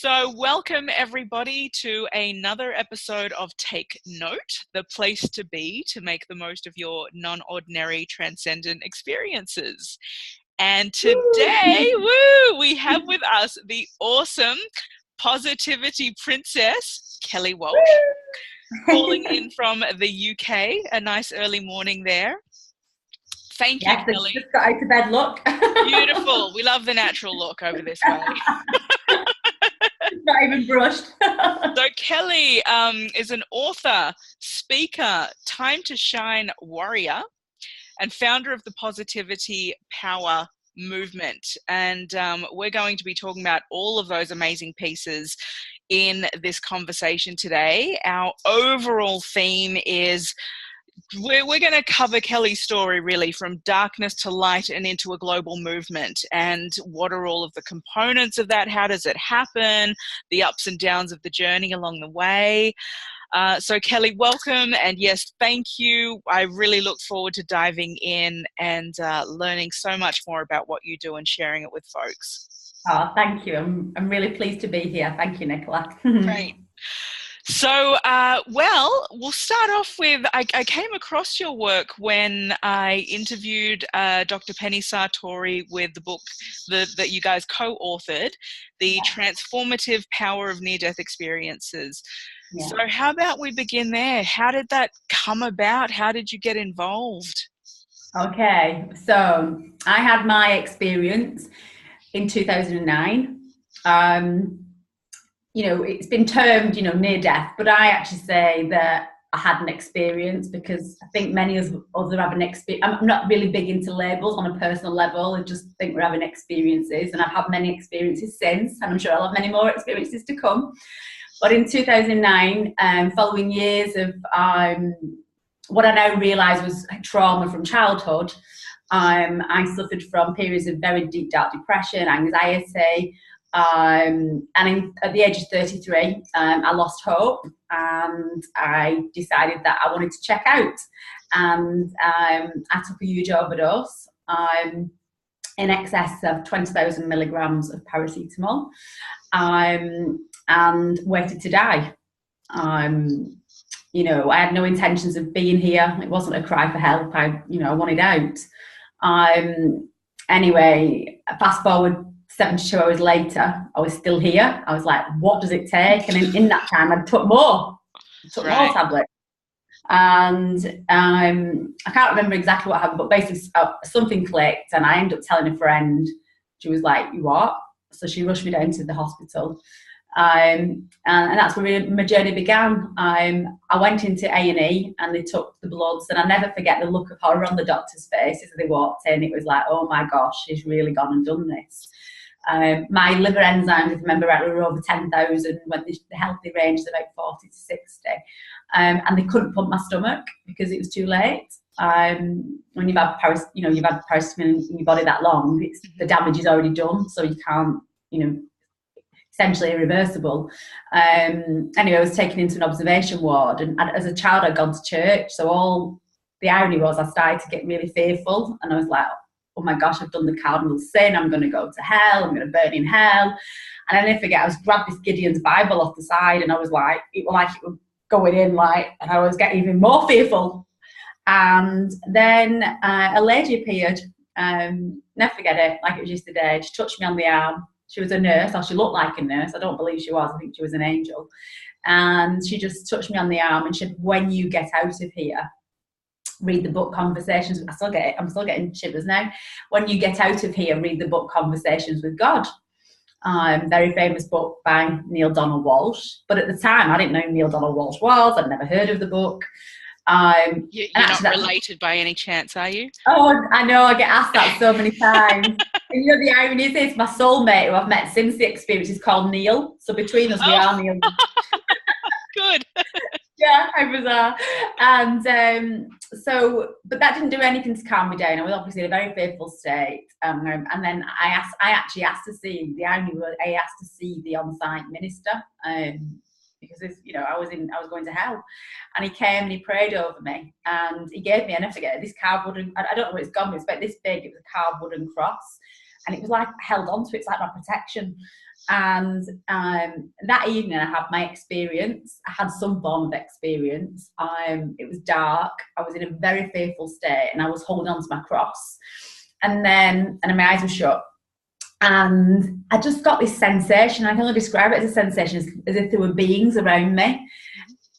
So welcome everybody to another episode of Take Note, the place to be to make the most of your non-ordinary transcendent experiences. And today, we have with us the awesome positivity princess, Kelly Walsh, calling in from the UK. A nice early morning there. Thank you, Kelly. Just got out of bed look. Beautiful. We love the natural look over this way. Not even brushed. So Kelly is an author, speaker, time to shine warrior, and founder of the Positivity Power movement. And we're going to be talking about all of those amazing pieces in this conversation today. Our overall theme is we're going to cover Kelly's story really from darkness to light and into a global movement, and what are all of the components of that? How does it happen? The ups and downs of the journey along the way. So Kelly, welcome, and yes, thank you. I really look forward to diving in and learning so much more about what you do and sharing it with folks. Oh, thank you. I'm really pleased to be here. Thank you, Nicola. Great. So, well, we'll start off with, I came across your work when I interviewed Dr. Penny Sartori with the book that you guys co-authored, The Transformative Power of Near-Death Experiences. Yeah. So how about we begin there? How did that come about? How did you get involved? Okay, so I had my experience in 2009. You know, it's been termed, you know, near death, but I actually say that I had an experience, because I think many of us have an experience. I'm not really big into labels on a personal level. I just think we're having experiences, and I've had many experiences since, and I'm sure I'll have many more experiences to come. But in 2009, following years of what I now realise was trauma from childhood, I suffered from periods of very deep, dark depression, anxiety. At the age of 33, I lost hope, and I decided that I wanted to check out. And I took a huge overdose, in excess of 20,000 milligrams of paracetamol, and waited to die. You know, I had no intentions of being here. It wasn't a cry for help. I wanted out. Anyway, fast forward 72 hours later, I was still here. I was like, what does it take? And in that time, I took more tablets. And I can't remember exactly what happened, but basically something clicked, and I ended up telling a friend. She was like, you what? So she rushed me down to the hospital. And that's where my journey began. I went into A&E, and they took the bloods, and I'll never forget the look of horror on the doctor's faces as they walked in. It was like, oh my gosh, she's really gone and done this. My liver enzymes, if I remember right, were over 10,000, when the healthy range is about 40 to 60. And they couldn't pump my stomach because it was too late. When you've had paracetamol in your body that long, the damage is already done, so you can't, essentially irreversible. Anyway, I was taken into an observation ward, and as a child I'd gone to church, so the irony was I started to get really fearful, and I was like, oh my gosh, I've done the cardinal sin, I'm going to go to hell, I'm going to burn in hell. And I never forget, I grabbed this Gideon's Bible off the side, and I was like, it was going in, and I was getting even more fearful. And then a lady appeared, never forget it, like it was yesterday. She touched me on the arm. She was a nurse, or she looked like a nurse. I don't believe she was. I think she was an angel. And she just touched me on the arm and said, when you get out of here, read the book Conversations. I'm still getting shivers now. When you get out of here, read the book Conversations with God. Very famous book by Neale Donald Walsch. But at the time, I didn't know who Neale Donald Walsch was. I'd never heard of the book. You're not related by any chance, are you? Oh, I know. I get asked that so many times. And the irony is this, my soulmate, who I've met since the experience, is called Neil. So between us, we are Neil. Good. Yeah, how bizarre. And but that didn't do anything to calm me down. I was obviously in a very fearful state. And then I actually asked to see, the irony was, I asked to see the on-site minister, because I was going to hell, and he came and he prayed over me, and he gave me, I never forget, this carved wooden, I don't know where it's gone, but it's about this big. It was a carved wooden cross, and it was like I held on to it. It's like my protection. And that evening I had my experience. I had some form of experience. It was dark. I was in a very fearful state, and I was holding on to my cross. And my eyes were shut. And I just got this sensation. I can only describe it as a sensation, as if there were beings around me.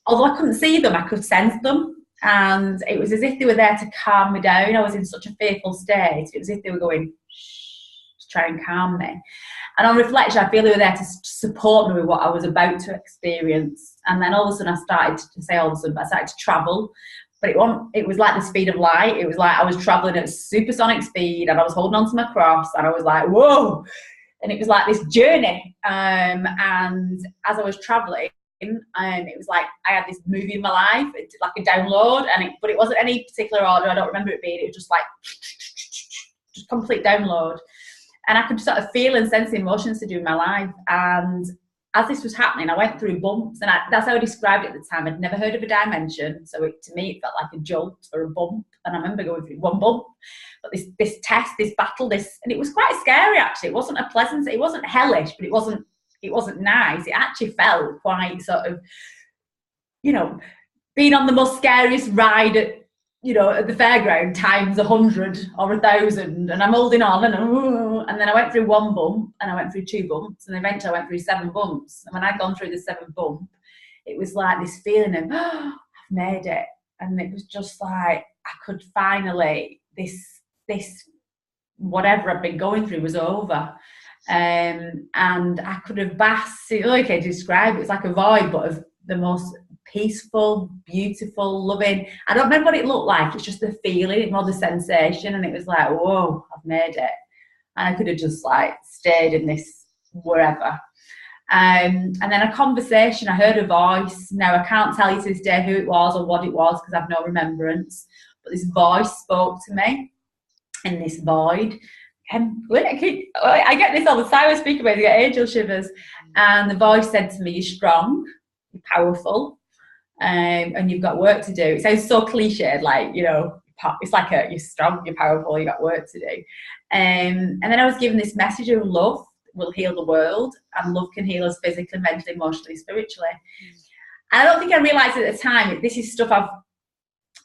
Although I couldn't see them, I could sense them. And it was as if they were there to calm me down. I was in such a fearful state. It was as if they were going, shh, to try and calm me. And on reflection, I feel they were there to support me with what I was about to experience. And then all of a sudden I started to travel. But it was like the speed of light. It was like I was traveling at supersonic speed, and I was holding on to my cross, and I was like, whoa. And it was like this journey. And as I was traveling, it was like I had this movie in my life, like a download, but it wasn't any particular order. I don't remember it being. It was just like just complete download. And I could sort of feel and sense the emotions to do in my life. And as this was happening, I went through bumps, and that's how I described it at the time. I'd never heard of a dimension, so to me it felt like a jolt or a bump. And I remember going through one bump, but this test, this battle, and it was quite scary actually. It wasn't it wasn't hellish, but it wasn't nice. It actually felt quite sort of, being on the most scariest ride at the fairground times 100 or 1,000, and I'm holding on, and then I went through one bump, and I went through 2 bumps, and eventually I went through 7 bumps. And when I'd gone through the 7th bump, it was like this feeling of, I've made it. And it was just like, I could finally, this whatever I've been going through was over. And I could have basked, okay, to describe it, it's like a void, but of the most peaceful, beautiful, loving. I don't remember what it looked like. It's just the feeling, it's more the sensation, and it was like, whoa, I've made it. And I could have just like stayed in this wherever. And then a conversation, I heard a voice. Now I can't tell you to this day who it was or what it was because I have no remembrance, but this voice spoke to me in this void. And I get this all the time. I speak about it, I get angel shivers. And the voice said to me, you're strong, you're powerful, and you've got work to do. It sounds so cliched, like, it's like you're strong, you're powerful, you've got work to do. And then I was given this message of love will heal the world, and love can heal us physically, mentally, emotionally, spiritually. And I don't think I realised at the time, this is stuff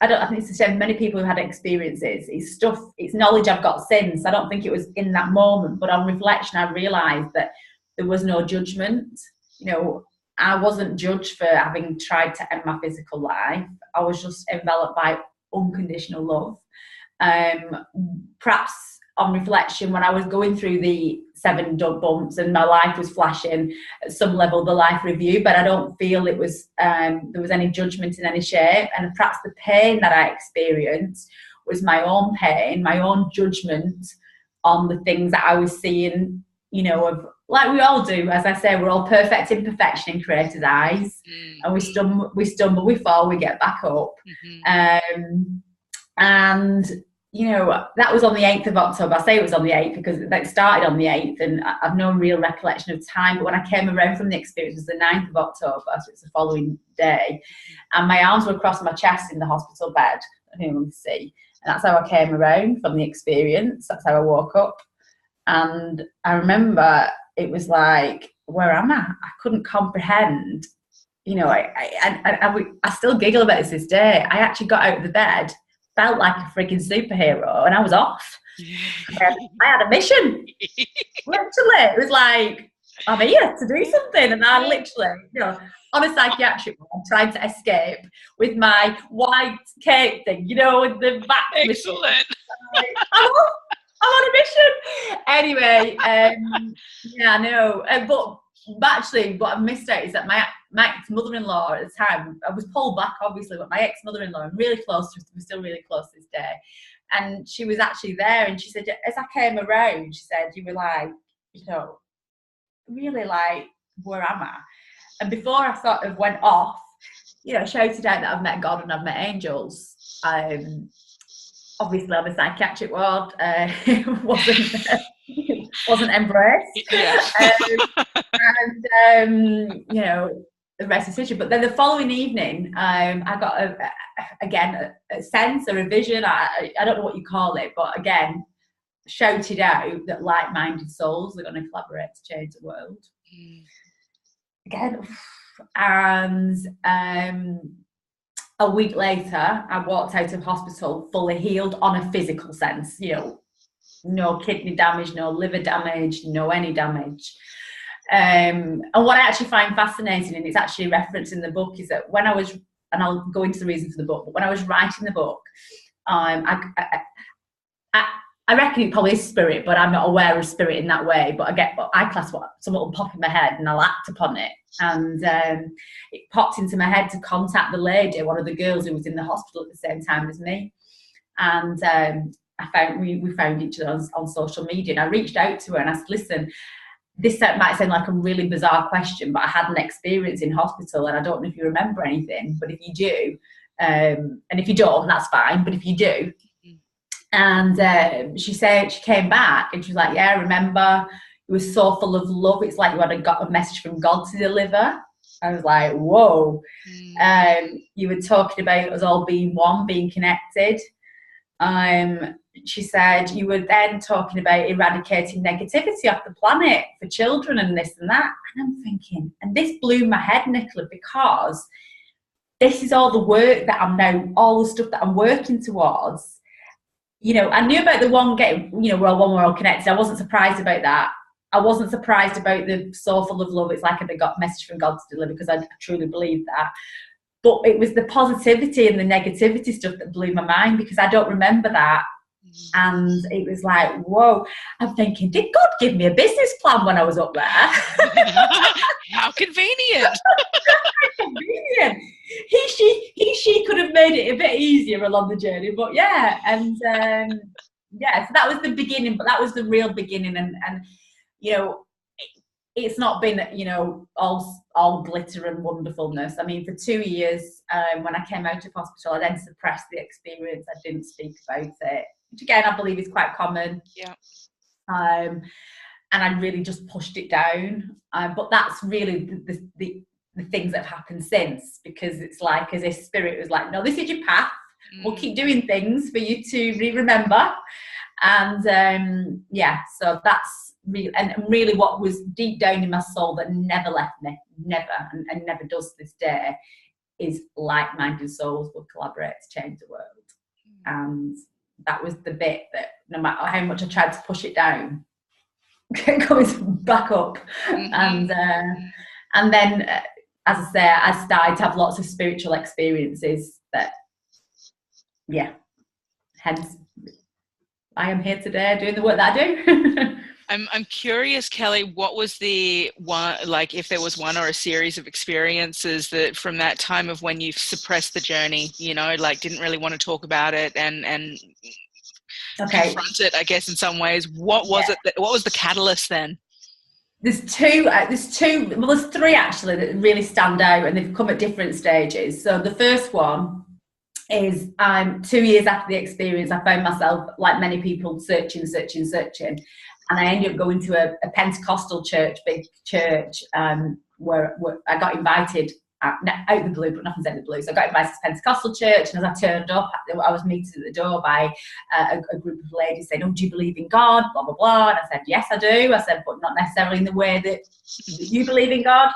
I think it's the same, many people who had experiences. It's knowledge I've got since. I don't think it was in that moment, but on reflection, I realised that there was no judgment. I wasn't judged for having tried to end my physical life. I was just enveloped by unconditional love. Perhaps on reflection, when I was going through the 7 bumps and my life was flashing at some level, the life review, but I don't feel it was there was any judgment in any shape. And perhaps the pain that I experienced was my own pain, my own judgment on the things that I was seeing, of, like we all do. As I say, we're all perfect imperfection in Creator's eyes, and we stumble, we fall, we get back up. And that was on the 8th of October. I say it was on the 8th because it started on the 8th, and I've no real recollection of time. But when I came around from the experience, it was the 9th of October, so it's the following day. And my arms were across my chest in the hospital bed, anyone can see. And that's how I came around from the experience. That's how I woke up. And I remember it was like, where am I? I couldn't comprehend. I still giggle about this day. I actually got out of the bed, felt like a freaking superhero, and I was off. I had a mission. Literally, it was like, I'm here to do something, and I literally, on a psychiatric one, trying to escape with my white cape thing, with the back. Excellent. I'm on a mission. Anyway, yeah, I know. But actually, what I missed out is that my ex-mother-in-law at the time, I was pulled back, obviously, but my ex-mother-in-law, I'm really close to her, we're still really close this day. And she was actually there, and she said, as I came around, she said, you were like, really like, where am I? And before I sort of went off, shouted out that I've met God and I've met angels. Obviously on the psychiatric ward, wasn't embraced. Yeah. And the rest is history. But then the following evening, I got a sense or a vision. I don't know what you call it, but again, shouted out that like-minded souls are going to collaborate to change the world. Again, and a week later, I walked out of hospital fully healed on a physical sense, you know, no kidney damage, no liver damage, no any damage. And what I actually find fascinating, and it's actually referenced in the book, is that when I was, and I'll go into the reason for the book, but when I was writing the book, I reckon it probably is spirit, but I'm not aware of spirit in that way. But I class what something will pop in my head and I'll act upon it. And it popped into my head to contact the lady, one of the girls who was in the hospital at the same time as me. And we found each other on social media. And I reached out to her and I said, listen, this might sound like a really bizarre question, but I had an experience in hospital and I don't know if you remember anything, but if you do, and if you don't, that's fine, but if you do. And she said, she came back and she was like, yeah, I remember, it was so full of love. It's like you had got a message from God to deliver. I was like, whoa. You were talking about us all being one, being connected. She said, you were then talking about eradicating negativity off the planet for children and this and that. And I'm thinking, and this blew my head, Nicola, because this is all the work that I'm now, all the stuff that I'm working towards. You know, I knew about the one getting, you know, we're all connected. I wasn't surprised about that. I wasn't surprised about the so full of love. It's like I got a message from God to deliver, because I truly believe that. But it was the positivity and the negativity stuff that blew my mind, because I don't remember that. And it was like, whoa. I'm thinking, did God give me a business plan when I was up there? How convenient. Convenient. She could have made it a bit easier along the journey, but yeah. And yeah, so that was the beginning, but that was the real beginning. And you know, it's not been, you know, all glitter and wonderfulness. I mean, for 2 years, when I came out of hospital, I then suppressed the experience. I didn't speak about it, which again, I believe is quite common. Yeah. And I really just pushed it down. But that's really the things that have happened since, because it's like as if spirit was like, no, this is your path. We'll keep doing things for you to remember. And yeah, so that's real, and really what was deep down in my soul that never left me, never, and never does to this day, is like-minded souls will collaborate to change the world. And that was the bit that no matter how much I tried to push it down, it comes back up. And then as I say, I started to have lots of spiritual experiences that, yeah, hence I am here today doing the work that I do. I'm curious, Kelly, what was the one, like if there was one or a series of experiences that from that time of when you suppressed the journey, you know, like didn't really want to talk about it and confront it, I guess, in some ways. What was it? What was the catalyst then? There's three actually that really stand out, and they've come at different stages. So the first one is 2 years after the experience, I found myself, like many people, searching. And I ended up going to a Pentecostal church, big church, where I got invited out of the blue, but nothing's out of the blue. So I got invited to Pentecostal church, and as I turned up, I was meted at the door by a group of ladies saying, oh, do you believe in God? Blah, blah, blah. And I said, yes, I do. I said, but not necessarily in the way that you believe in God.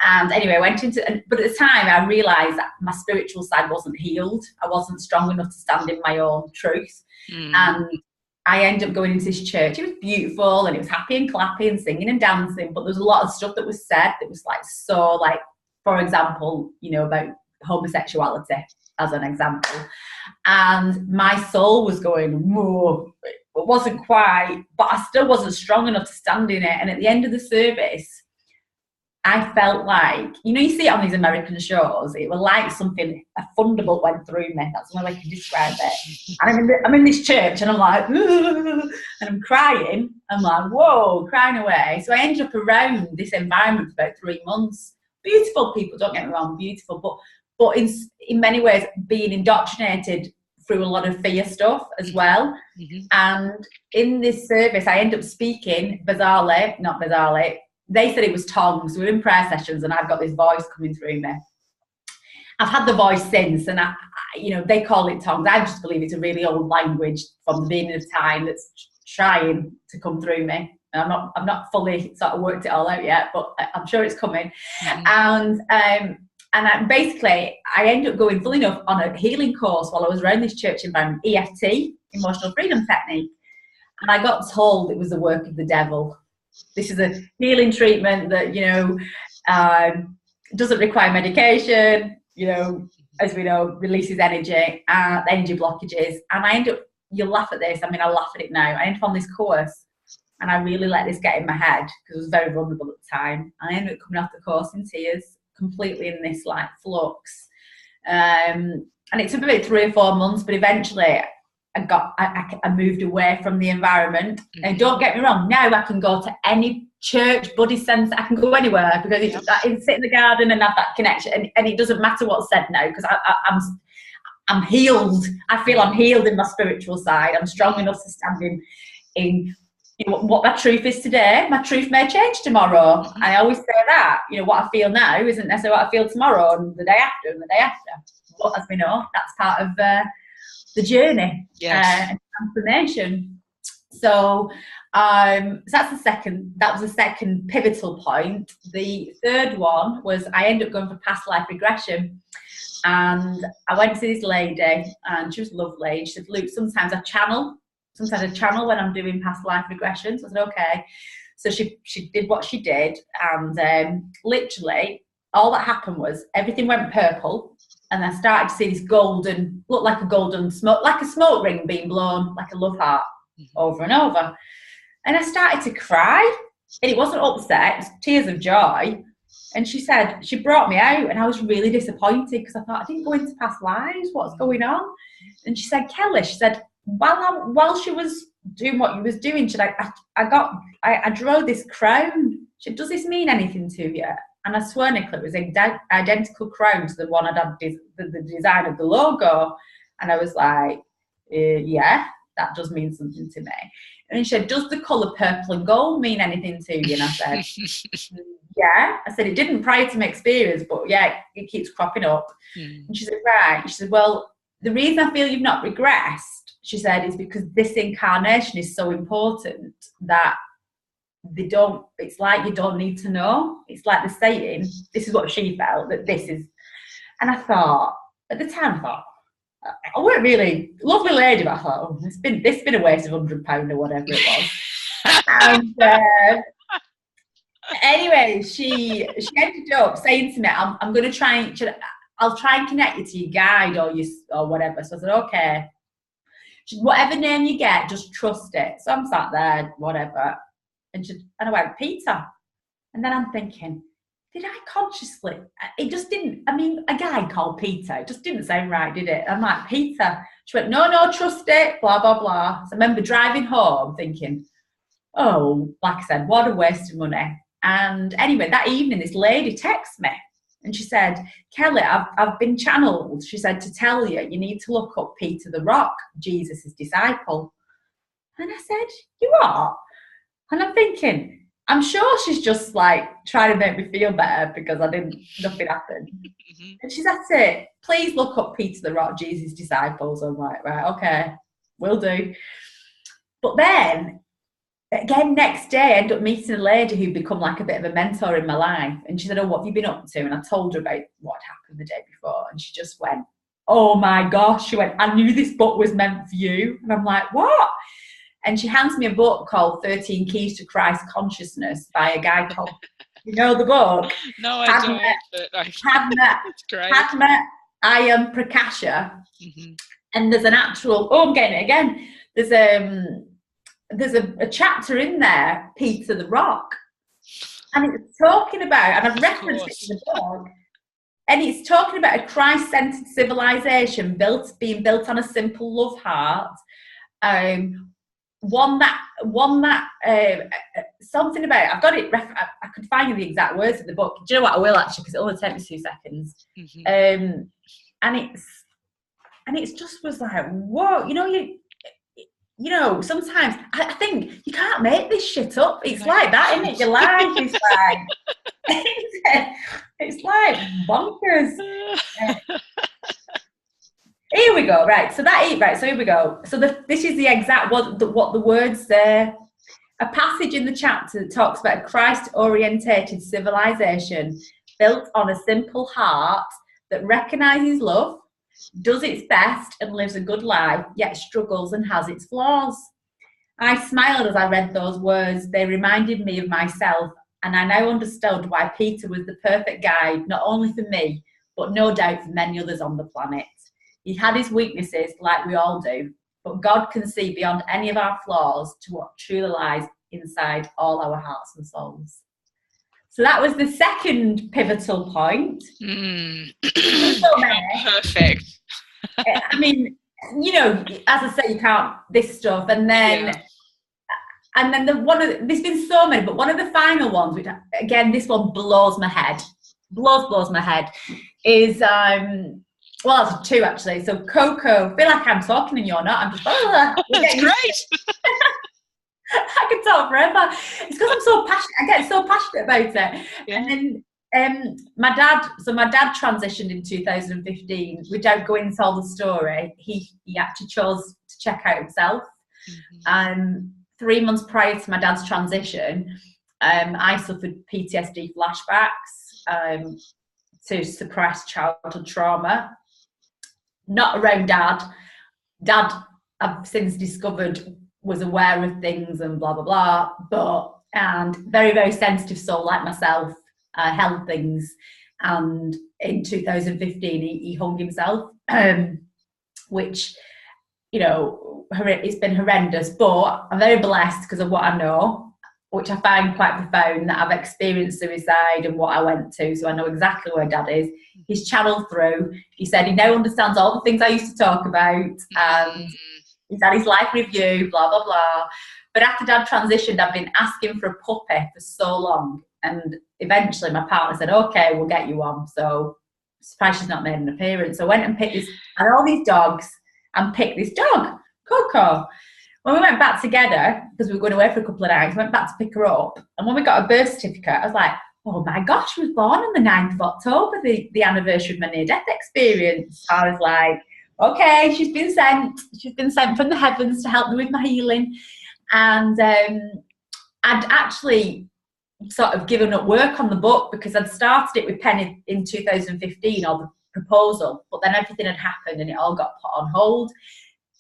And anyway, I went into, but at the time I realised that my spiritual side wasn't healed. I wasn't strong enough to stand in my own truth. And I ended up going into this church. It was beautiful and it was happy and clappy and singing and dancing, but there was a lot of stuff that was said that was like, so like, for example, you know, about homosexuality as an example. And my soul was going, whoa, it wasn't quite, but I still wasn't strong enough to stand in it. And at the end of the service, I felt like, you know, you see it on these American shows, it was like something, a thunderbolt went through me. That's the only way I can describe it. And I'm in this church and I'm like, and I'm crying. I'm like, whoa, crying away. So I ended up around this environment for about 3 months. Beautiful people, don't get me wrong, beautiful. But in many ways, being indoctrinated through a lot of fear stuff as well. And in this service, I ended up speaking, not bizarrely, they said it was tongues. We were in prayer sessions and I've got this voice coming through me. I've had the voice since, and I you know, they call it tongues. I just believe it's a really old language from the beginning of time that's trying to come through me. And I'm not fully sort of worked it all out yet, but I'm sure it's coming. And basically, I ended up going, full enough, on a healing course while I was around this church environment, EFT, Emotional Freedom Technique. And I got told it was the work of the devil. This is a healing treatment that, doesn't require medication, as we know, releases energy blockages. And I end up, you'll laugh at this, I laugh at it now. I ended up on this course and I really let this get in my head because I was very vulnerable at the time. I ended up coming off the course in tears, completely in this like flux. And it took about 3 or 4 months, but eventually I moved away from the environment. And don't get me wrong, now I can go to any church, Buddhist centre, I can go anywhere because I can sit in the garden and have that connection. And it doesn't matter what's said now because I'm healed. I feel I'm healed in my spiritual side. I'm strong enough to stand in what my truth is today. My truth may change tomorrow. I always say that. What I feel now isn't necessarily what I feel tomorrow and the day after and the day after. But as we know, that's part of the journey and transformation. So that's that was the second pivotal point. The third one was I ended up going for past life regression. And I went to see this lady and she was lovely. She said, Luke, sometimes I channel when I'm doing past life regression. So I said, okay. So she did what she did. And literally all that happened was everything went purple. And I started to see this looked like a golden smoke, like a smoke ring being blown, like a love heart, over and over. And I started to cry. And it wasn't upset, it was tears of joy. And she said, she brought me out and I was really disappointed because I thought, I didn't go into past lives, what's going on? And she said, Kelly, she said, while she was doing what you was doing, she said, I drew this crown. She said, does this mean anything to you? And I swear, Nicola, it was an identical crown to the one I'd had the design of the logo. And I was like, yeah, that does mean something to me. And she said, does the colour purple and gold mean anything to you? And I said, yeah. I said, it didn't prior to my experience, but yeah, it keeps cropping up. And she said, right. She said, well, the reason I feel you've not regressed, she said, is because this incarnation is so important that it's like you don't need to know. It's like the saying, this is what she felt, that this is. And I thought, at the time, I weren't really lovely lady, but I thought, oh, it's been a waste of £100 or whatever it was. And anyway, she ended up saying to me, I'm going to try and I'll try and connect you to your guide or whatever. So I said, okay. She said, whatever name you get, just trust it. So I'm sat there, whatever. And I went, Peter. And then I'm thinking, did I consciously? It just didn't. A guy called Peter. It just didn't sound right, did it? I'm like, Peter. She went, no, trust it, blah, blah, blah. So I remember driving home thinking, oh, like I said, what a waste of money. And anyway, that evening, this lady texted me. And she said, Kelly, I've been channeled. She said, to tell you, you need to look up Peter the Rock, Jesus' disciple. And I said, you are? And I'm thinking, I'm sure she's just like trying to make me feel better because nothing happened. And she said, please look up Peter the Rock, Jesus' disciples. I'm like, right, okay, will do. But then, again, next day, I ended up meeting a lady who'd become like a bit of a mentor in my life. And she said, oh, what have you been up to? And I told her about what had happened the day before. And she just went, oh my gosh. She went, I knew this book was meant for you. And I'm like, what? And she hands me a book called 13 Keys to Christ Consciousness by a guy called, you know the book? No, I don't. Padma Ayam Prakasha. And there's an actual, I'm getting it again. There's a chapter in there, Peter the Rock. And it's talking about, and I've referenced it in the book, and it's talking about a Christ-centered civilization being built on a simple love heart. One that something about, I've got it, I could find you the exact words of the book. Do you know what? I will actually, because it only takes me 2 seconds. And it's just was like, whoa, you know, sometimes I think you can't make this shit up. It's like that, isn't it? Your life is like, it's like bonkers. Here we go. Right. So here we go. So this is the exact what the words say. A passage in the chapter that talks about a Christ-orientated civilization built on a simple heart that recognises love, does its best and lives a good life, yet struggles and has its flaws. I smiled as I read those words. They reminded me of myself, and I now understood why Peter was the perfect guide, not only for me, but no doubt for many others on the planet. He had his weaknesses, like we all do, but God can see beyond any of our flaws to what truly lies inside all our hearts and souls. So that was the second pivotal point. So perfect. I mean, you know, as I say, you can't this stuff, and then there's been so many, but one of the final ones, which again, this one blows my head, blows my head, is well, it's two actually. So Coco, I feel like I'm talking and you're not. I'm just that's great. I could talk forever. It's because I'm so passionate. I get so passionate about it. Yeah. And then my dad transitioned in 2015. Without going into all the story, he actually chose to check out himself. 3 months prior to my dad's transition, I suffered PTSD flashbacks to suppressed childhood trauma. Not around dad. Dad, I've since discovered, was aware of things and blah, blah, blah, and very, very sensitive soul like myself, held things. And in 2015, he hung himself, which, you know, it's been horrendous, but I'm very blessed because of what I know, which I find quite profound, that I've experienced suicide and what I went to, so I know exactly where dad is. He's channeled through. He said he now understands all the things I used to talk about, and he's had his life review, blah, blah, blah. But after dad transitioned, I've been asking for a puppy for so long, and eventually my partner said, okay, we'll get you one. So surprised she's not made an appearance. So I went and picked this, and all these dogs, and picked this dog, Coco. When we went back together, because we were going away for a couple of nights, I went back to pick her up. And when we got a birth certificate, I was like, oh my gosh, she was born on the 9th of October, the anniversary of my near-death experience. I was like, okay, she's been sent from the heavens to help me with my healing. And I'd actually sort of given up work on the book because I'd started it with Penny in 2015, or the proposal, but then everything had happened and it all got put on hold.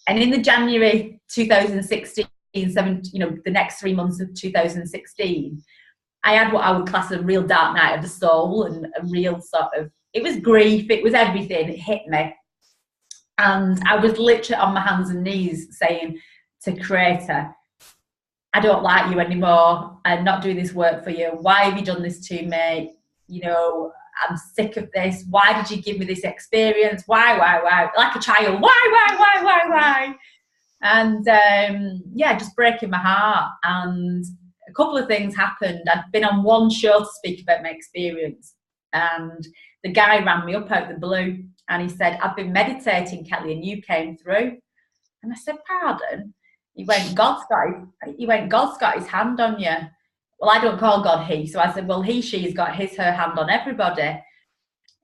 And in the January 2016, the next 3 months of 2016, I had what I would class as a real dark night of the soul, and a real sort of, it was grief, it was everything, it hit me. And I was literally on my hands and knees saying to Creator, I don't like you anymore. I'm not doing this work for you. Why have you done this to me? You know, I'm sick of this. Why did you give me this experience? Why? Like a child. Why? And just breaking my heart. And a couple of things happened. I'd been on one show to speak about my experience, and the guy rang me up out of the blue, and he said, I've been meditating, Kelly, and you came through. And I said, pardon? He went, God's got his hand on you. Well, I don't call God he. So I said, well, she's got her hand on everybody. And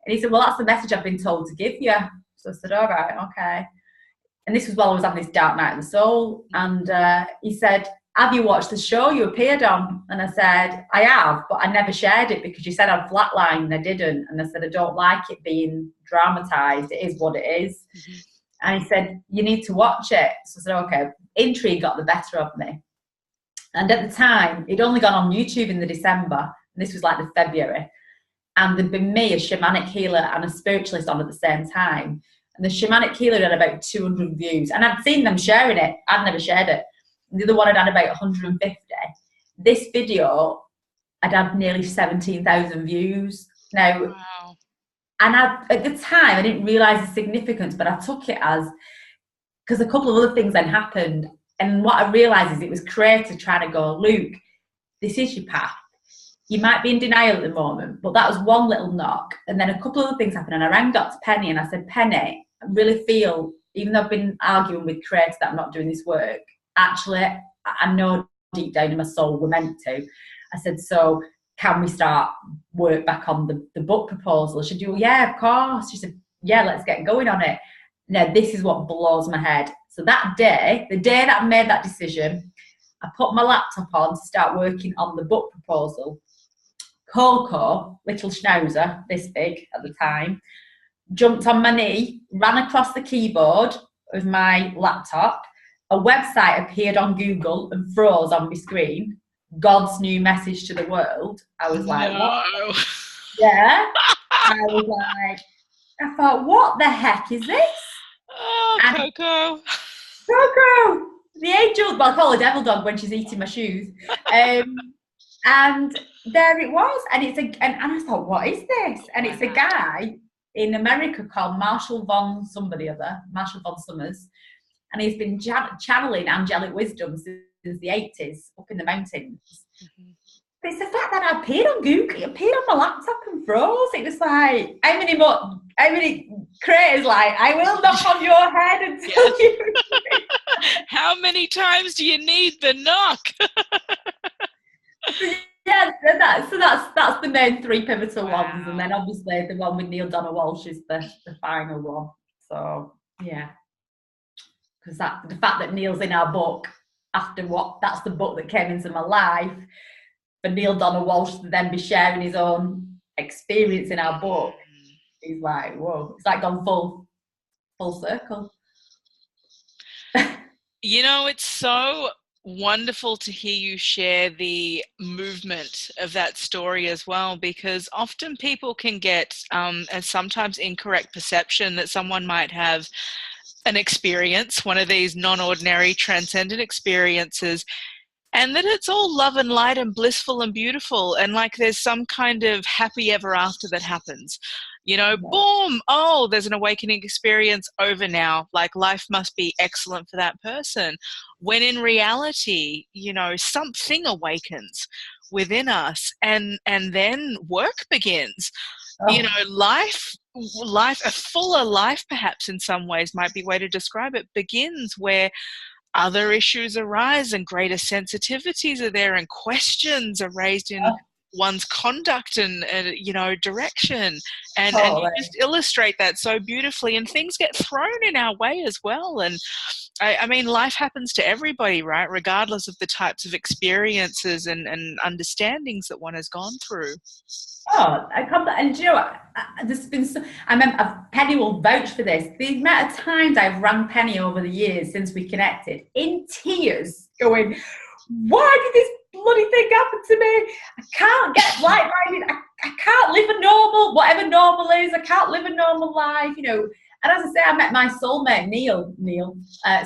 he said, well, that's the message I've been told to give you. So I said, all right, okay. And this was while I was having this dark night of the soul. And he said, have you watched the show you appeared on? And I said, I have, but I never shared it because you said I'd flatline, and I didn't. And I said, I don't like it being dramatised. It is what it is. Mm-hmm. And he said, you need to watch it. So I said, okay. Intrigue got the better of me. And at the time, it'd only gone on YouTube in the December. And this was like the February. And there'd been me, a shamanic healer, and a spiritualist on at the same time. And the shamanic healer had about 200 views. And I'd seen them sharing it. I'd never shared it. And the other one had about 150. This video had had nearly 17,000 views. Now, wow. And at the time, I didn't realise the significance, but I took it as, because a couple of other things then happened. And what I realised is it was Creator trying to go, Luke, this is your path. You might be in denial at the moment, but that was one little knock. And then a couple of other things happened. And I rang Dr. Penny and I said, Penny, I really feel, even though I've been arguing with Creator that I'm not doing this work, actually, I know deep down in my soul we're meant to. I said, so can we start work back on the book proposal? She said, well, yeah, of course. She said, yeah, let's get going on it. Now, this is what blows my head. So that day, the day that I made that decision, I put my laptop on to start working on the book proposal. Coco, little schnauzer, this big at the time, jumped on my knee, ran across the keyboard of my laptop. A website appeared on Google and froze on my screen. God's new message to the world. I was like, what? Yeah. I was like, I thought, what the heck is this? Oh, and Coco. Coco, the angel, well, I call her devil dog when she's eating my shoes. And there it was. And and I thought, what is this? And it's a guy in America called Marshall von Summers. And he's been channeling angelic wisdom since the 80s up in the mountains. Mm-hmm. But it's the fact that I appeared on Google, it appeared on my laptop and froze. It was like, how many creators like, I will knock on your head and tell you. How many times do you need the knock? Yeah, so that's the main three pivotal ones, and then obviously the one with Neale Donald Walsch is the final one. So yeah, because the fact that Neil's in our book that's the book that came into my life. For Neale Donald Walsch to then be sharing his own experience in our book, he's like, whoa, it's like gone full circle. You know, it's so wonderful to hear you share the movement of that story as well, because often people can get a sometimes incorrect perception that someone might have an experience, one of these non-ordinary transcendent experiences, and that it's all love and light and blissful and beautiful, and like there's some kind of happy ever after that happens. You know, boom, oh, there's an awakening experience, over now. Like life must be excellent for that person. When in reality, you know, something awakens within us, and then work begins. Oh. You know, life, a fuller life perhaps in some ways might be a way to describe it, begins where other issues arise and greater sensitivities are there and questions are raised in one's conduct and you know, direction, and you just illustrate that so beautifully, and things get thrown in our way as well. And I mean, life happens to everybody, right, regardless of the types of experiences and understandings that one has gone through. Oh, and you know what? There's been I remember Penny will vouch for this. The amount of times I've rang Penny over the years since we connected, in tears, going, "Why did this bloody thing happen to me? I can't get like-minded. I can't live a normal, whatever normal is. I can't live a normal life, you know." And as I say, I met my soulmate Neil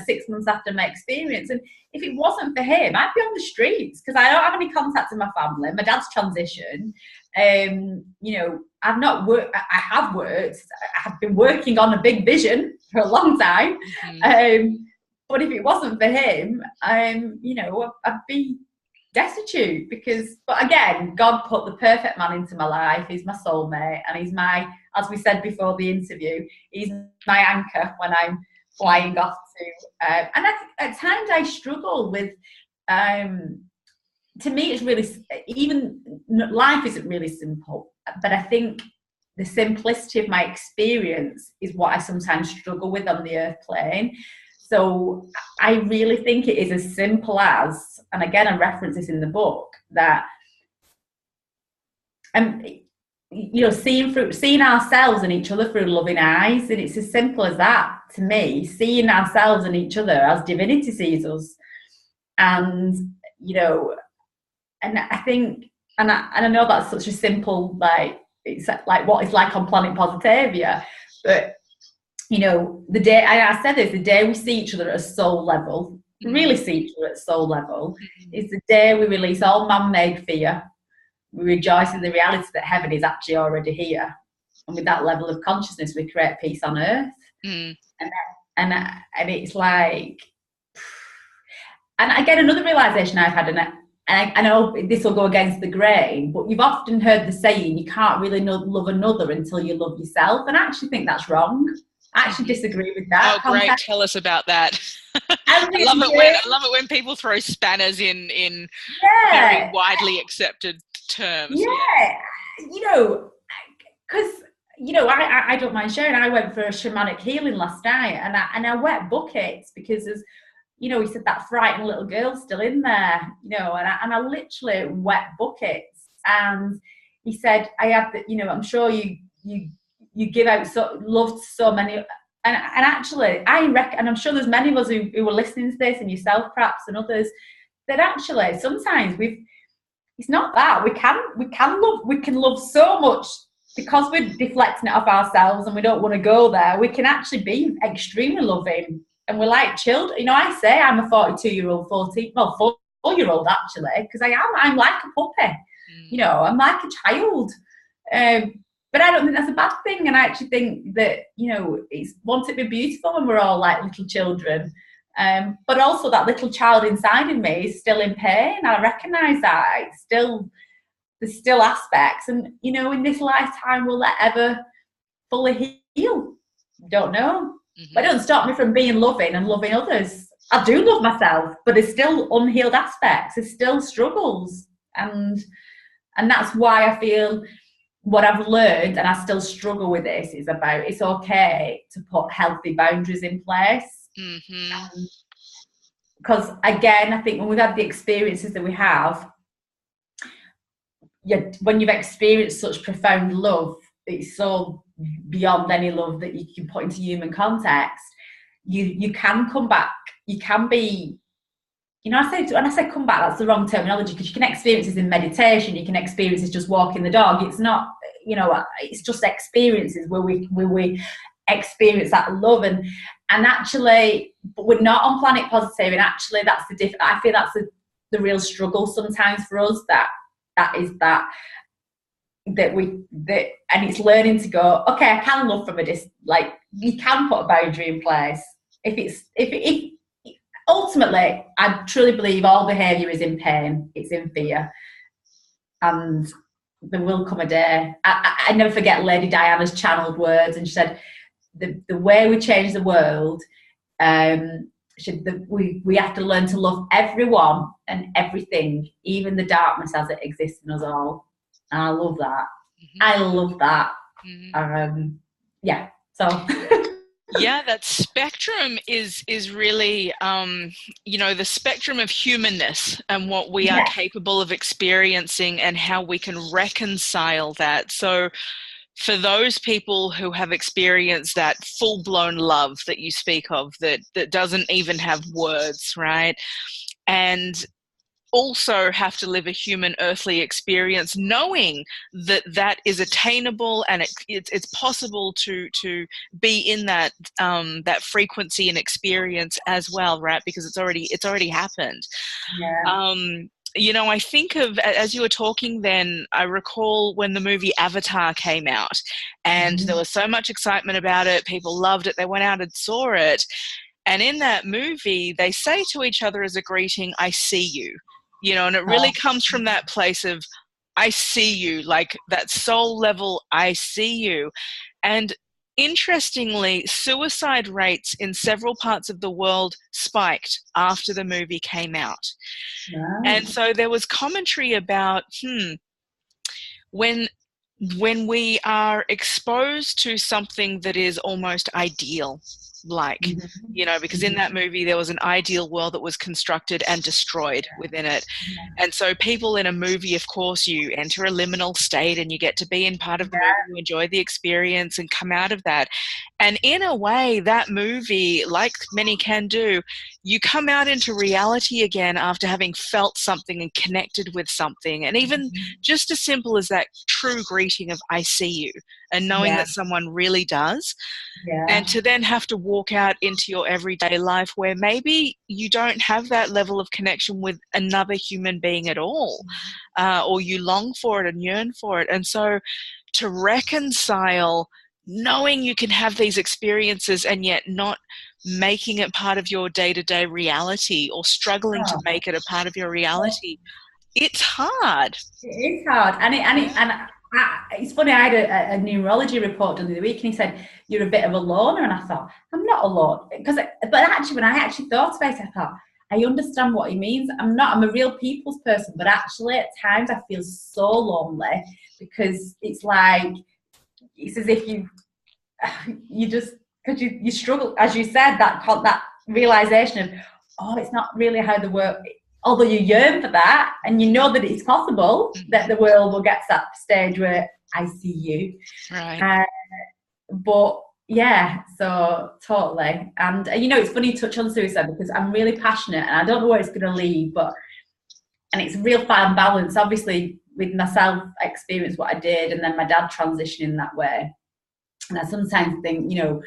6 months after my experience, and if it wasn't for him, I'd be on the streets because I don't have any contact in my family. My dad's transitioned. You know, I've not worked. I have worked. I've been working on a big vision for a long time. Mm-hmm. But if it wasn't for him, you know, I'd be destitute but again, God put the perfect man into my life. He's my soulmate, and he's my, as we said before the interview, he's my anchor when I'm flying off to, and at times I struggle with, to me it's really, even life isn't really simple, but I think the simplicity of my experience is what I sometimes struggle with on the earth plane. So I really think it is as simple as, and again I reference this in the book, that you know, seeing ourselves and each other through loving eyes, and it's as simple as that to me. Seeing ourselves and each other as divinity sees us, and you know, and I think, and I know that's such a simple, like, it's like what it's like on Planet Positivia, but you know, the day I said this, the day we see each other at a soul level, really see each other at a soul level, is the day we release all man-made fear. We rejoice in the reality that heaven is actually already here, and with that level of consciousness, we create peace on earth. And it's like, and again, another realization I've had, and I know this will go against the grain, but you've often heard the saying, you can't really love another until you love yourself, and I actually think that's wrong. I actually disagree with that. Oh, great! Tell us about that. I love it when people throw spanners in very widely accepted terms. Yeah, you know, because you know, I don't mind sharing. I went for a shamanic healing last night, and I wet buckets because there's, you know, he said that frightened little girl's still in there, you know, and I literally wet buckets. And he said, I had the, you know, I'm sure you give out so love to so many, and actually I reckon, and I'm sure there's many of us who were listening to this, and yourself perhaps and others, that actually sometimes it's not that we can love so much because we're deflecting it off ourselves and we don't want to go there. We can actually be extremely loving, and we're like children. You know, I say I'm a 42-year-old, 4-year-old actually, because I'm like a puppy. You know, I'm like a child. But I don't think that's a bad thing, and I actually think that, you know, won't it be beautiful when we're all like little children? But also that little child inside of me is still in pain. I recognise that. There's still aspects, and, you know, in this lifetime will that ever fully heal? Don't know. But it doesn't stop me from being loving and loving others. I do love myself, but there's still unhealed aspects. There's still struggles, and that's why I feel what I've learned, and I still struggle with this, is about it's okay to put healthy boundaries in place. Because again, I think when we've had the experiences that we have, when you've experienced such profound love, it's so beyond any love that you can put into human context. You can come back. You can be, you know, when I say come back, that's the wrong terminology, because you can experience this in meditation. You can experience this just walking the dog. It's not, you know, it's just experiences where we experience that love, and actually, but we're not on Planet Positive, and actually that's I feel that's the real struggle sometimes for us, and it's learning to go, okay, I can love from a distance. Like, you can put a boundary in place if ultimately, I truly believe all behaviour is in pain, it's in fear, and there will come a day. I never forget Lady Diana's channeled words, and she said, the way we change the world, we have to learn to love everyone and everything, even the darkness as it exists in us all. And I love that. I love that. Yeah, so... Yeah, that spectrum is really, you know, the spectrum of humanness and what we are capable of experiencing, and how we can reconcile that. So for those people who have experienced that full-blown love that you speak of, that doesn't even have words, right? And also have to live a human earthly experience, knowing that that is attainable, and it's possible to be in that that frequency and experience as well, right? Because it's already happened. You know, I think of, as you were talking then, I recall when the movie Avatar came out, and there was so much excitement about it. People loved it. They went out and saw it. And in that movie, they say to each other as a greeting, "I see you." You know, and it really comes from that place of, I see you, like that soul level, I see you. And interestingly, suicide rates in several parts of the world spiked after the movie came out. And so there was commentary about, when we are exposed to something that is almost ideal, like, you know, because in that movie there was an ideal world that was constructed and destroyed within it. And so people in a movie, of course, you enter a liminal state and you get to be in part of the movie, you enjoy the experience and come out of that. And in a way, that movie, like many can do, you come out into reality again after having felt something and connected with something. And even just as simple as that true greeting of, I see you, and knowing that someone really does. And to then have to walk out into your everyday life where maybe you don't have that level of connection with another human being at all, or you long for it and yearn for it. And so to reconcile knowing you can have these experiences and yet not making it part of your day-to-day reality, or struggling to make it a part of your reality, it's hard. It is hard. And it's funny, I had a neurology report done the other week, and he said, you're a bit of a loner. And I thought, I'm not alone. But actually, when I actually thought about it, I thought, I understand what he means. I'm a real people's person, but actually at times I feel so lonely, because it's like, it's as if you just, because you struggle, as you said, that realization of, oh, it's not really how the world, although you yearn for that and you know that it's possible that the world will get to that stage where I see you. Right. But yeah, so totally. And you know, it's funny you touch on suicide because I'm really passionate and I don't know where it's going to lead, and it's a real fine balance. Obviously, with myself, I experienced what I did, and then my dad transitioning that way. And I sometimes think, you know,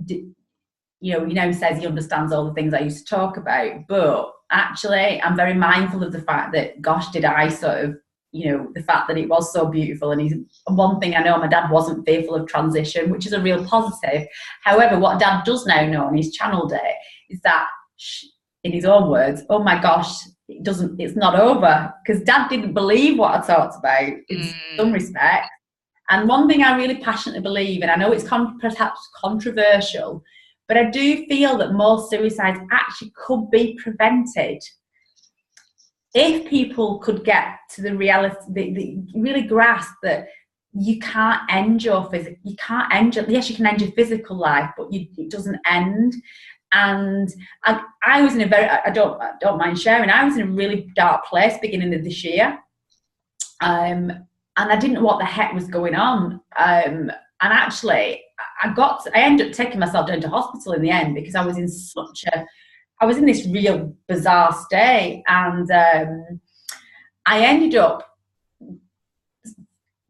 he says he understands all the things I used to talk about, but actually, I'm very mindful of the fact that, gosh, did I sort of, you know, the fact that it was so beautiful. And one thing I know, my dad wasn't fearful of transition, which is a real positive. However, what Dad does now know, and he's channeled it, is that, in his own words, oh my gosh, it's not over, because Dad didn't believe what I talked about in some respect. And one thing I really passionately believe, and I know it's perhaps controversial, but I do feel that most suicides actually could be prevented if people could get to the reality, really grasp that you can't end your yes, you can end your physical life, but it doesn't end. And I was in a very, I don't mind sharing, I was in a really dark place beginning of this year. And I didn't know what the heck was going on. And actually, I ended up taking myself down to hospital in the end, because I was in this real bizarre state. And I ended up,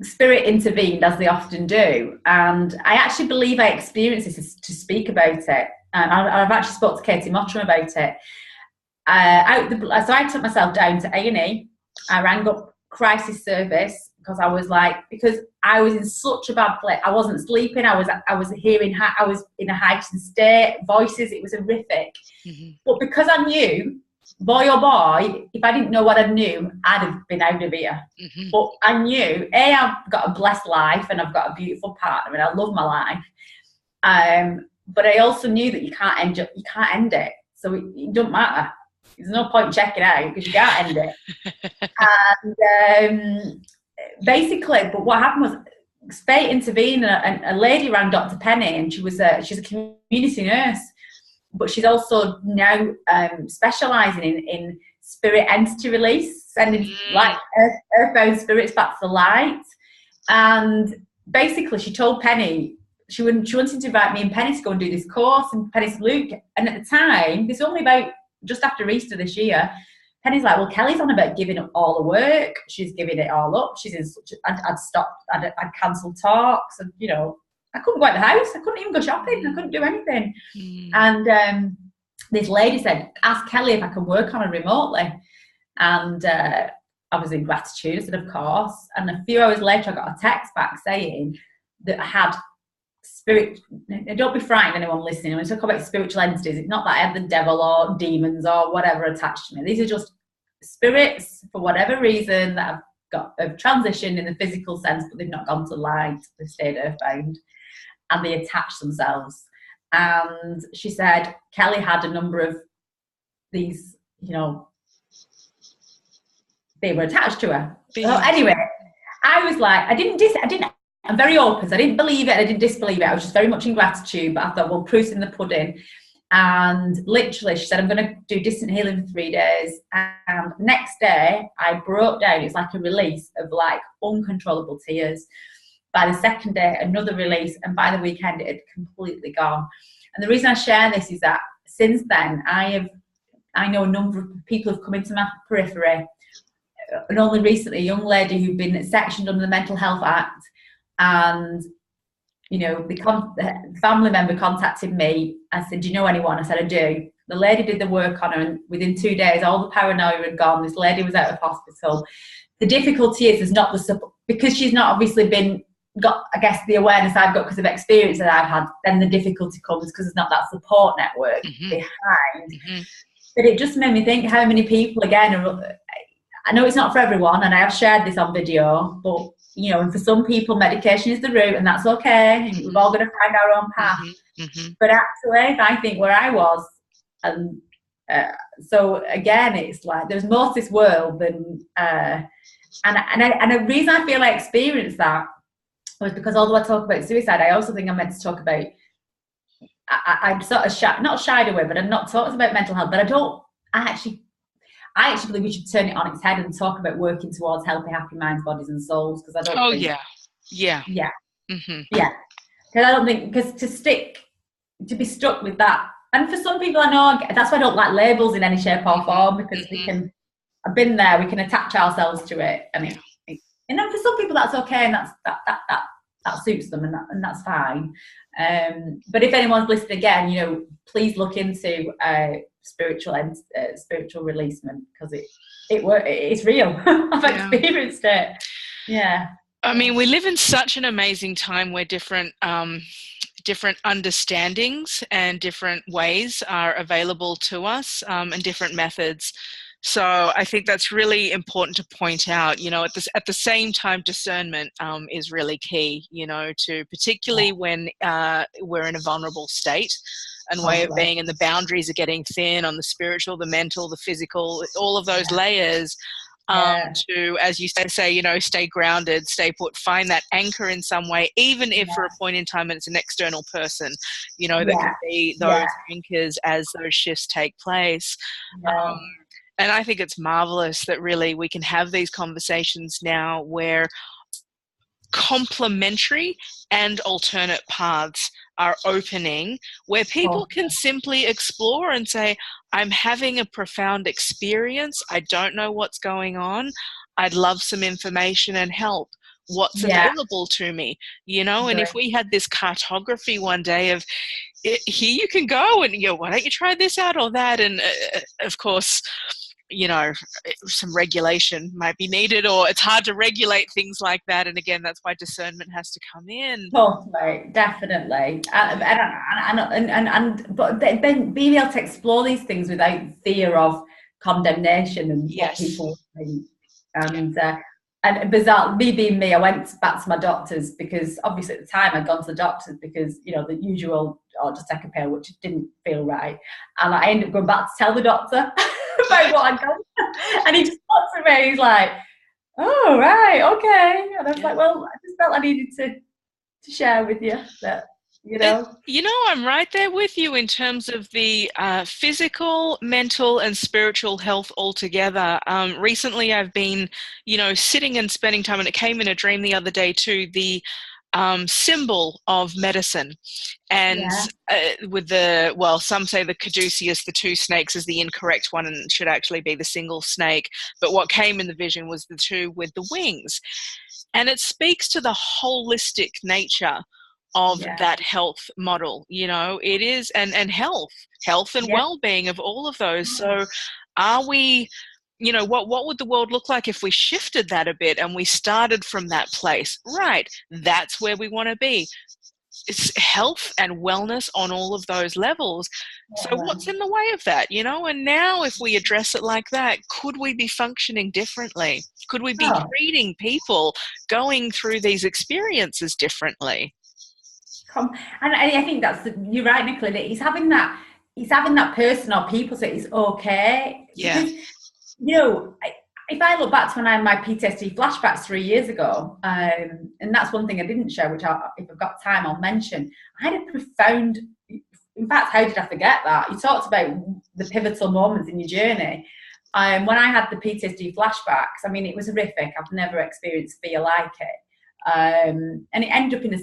Spirit intervened, as they often do. And I actually believe I experienced this to speak about it. I've actually spoke to Katie Mottram about it. So I took myself down to A&E. I rang up crisis service because I was in such a bad place. I wasn't sleeping. I was hearing. I was in a heightened state. Voices. It was horrific. Mm-hmm. But because I knew, boy oh boy, if I didn't know what I knew, I'd have been out of here. Mm-hmm. But I knew, I've got a blessed life and I've got a beautiful partner and I love my life. But I also knew that you can't end it. So it doesn't matter. There's no point checking out because you can't end it. And basically, but what happened was, Spate intervened, and a lady rang Dr. Penny, and she's a community nurse, but she's also now specialising in spirit entity release, sending like earthbound spirits back to the light. And basically, she told Penny she wanted to invite me and Penny to go and do this course, and Penny said, Luke, and at the time, this was only about just after Easter this year, Penny's like, well, Kelly's on about giving up all the work. She's giving it all up. She's in such I'd stopped, I'd cancelled talks, and, you know, I couldn't go out the house. I couldn't even go shopping. I couldn't do anything. And this lady said, ask Kelly if I can work on her remotely. And I was in gratitude. I said, of course. And a few hours later, I got a text back saying that I had spirit. Don't be frightened, anyone listening. When I talk about spiritual entities, it's not that I have the devil or demons or whatever attached to me. These are just spirits, for whatever reason, that have transitioned in the physical sense, but they've not gone to light. They've stayed earthbound, and they attach themselves. And she said Kelly had a number of these, you know, they were attached to her. So anyway, I was like, I'm very open, so I didn't believe it, I didn't disbelieve it. I was just very much in gratitude, but I thought, well, proof's in the pudding. And literally, she said, I'm going to do distant healing for 3 days. And the next day, I broke down. It's like a release of like uncontrollable tears. By the second day, another release. And by the weekend, it had completely gone. And the reason I share this is that since then, I know a number of people have come into my periphery. And only recently, a young lady who'd been sectioned under the Mental Health Act. And, you know, the family member contacted me. I said, do you know anyone? I said, I do. The lady did the work on her, and within 2 days, all the paranoia had gone. This lady was out of hospital. The difficulty is there's not the support, because she's not obviously got, I guess, the awareness I've got because of experience that I've had. Then the difficulty comes because there's not that support network behind. But it just made me think how many people, again, I know it's not for everyone, and I have shared this on video, but, you know, and for some people, medication is the route, and that's okay. And we've all got to find our own path. But actually, I think where I was, and so again, it's like there's more to this world than, and the reason I feel I experienced that was because although I talk about suicide, I also think I'm meant to talk about, I'm sort of not shied away, but I'm not talking about mental health, but I actually believe we should turn it on its head and talk about working towards healthy, happy minds, bodies and souls, because I don't think... Yeah. Mm-hmm. Yeah. Because I don't think, because to be stuck with that, and for some people I know, that's why I don't like labels in any shape or form, because I've been there, we can attach ourselves to it, and and then for some people that's okay, and that suits them, and that's fine. But if anyone's listening again, please look into spiritual releasement, because it's real. I've experienced it. Yeah. I mean, we live in such an amazing time where different understandings and different ways are available to us, and different methods. So I think that's really important to point out. At the same time, discernment is really key. To particularly when we're in a vulnerable state and way of being, and the boundaries are getting thin on the spiritual, the mental, the physical, all of those layers. To, as you say, stay grounded, stay put, find that anchor in some way, even if for a point in time it's an external person, that can be those anchors as those shifts take place. And I think it's marvelous that really we can have these conversations now where complementary and alternate paths are opening, where people can simply explore and say, I'm having a profound experience. I don't know what's going on. I'd love some information and help. What's available to me, and if we had this cartography one day of here you can go, and why don't you try this out or that, and of course, some regulation might be needed, or it's hard to regulate things like that. And again, that's why discernment has to come in. Totally, definitely. But then being able to explore these things without fear of condemnation and what people think. And bizarre, me being me, I went back to my doctors because obviously at the time I'd gone to the doctors because, the usual, just take a pill, which didn't feel right. And I ended up going back to tell the doctor about what I'd done. And he just looked at me, he's like, oh, right, okay. And I was like, well, I just felt I needed to share with you that, I'm right there with you in terms of the physical, mental and spiritual health altogether. Recently I've been, sitting and spending time, and it came in a dream the other day too, the symbol of medicine. And with some say the caduceus, the two snakes, is the incorrect one and should actually be the single snake. But what came in the vision was the two with the wings. And it speaks to the holistic nature of that health model. It is, and health and well-being of all of those. So are we, what would the world look like if we shifted that a bit and we started from that place? Right, that's where we want to be. It's health and wellness on all of those levels. So what's in the way of that, And now if we address it like that, could we be functioning differently? Could we be treating people going through these experiences differently? And I think you're right, Nicola. He's having that person or people say it's okay. Yeah. Because, if I look back to when I had my PTSD flashbacks 3 years ago, and that's one thing I didn't share, which if I've got time, I'll mention. I had a profound, in fact, how did I forget that? You talked about the pivotal moments in your journey. When I had the PTSD flashbacks, it was horrific. I've never experienced fear like it. And it ended up in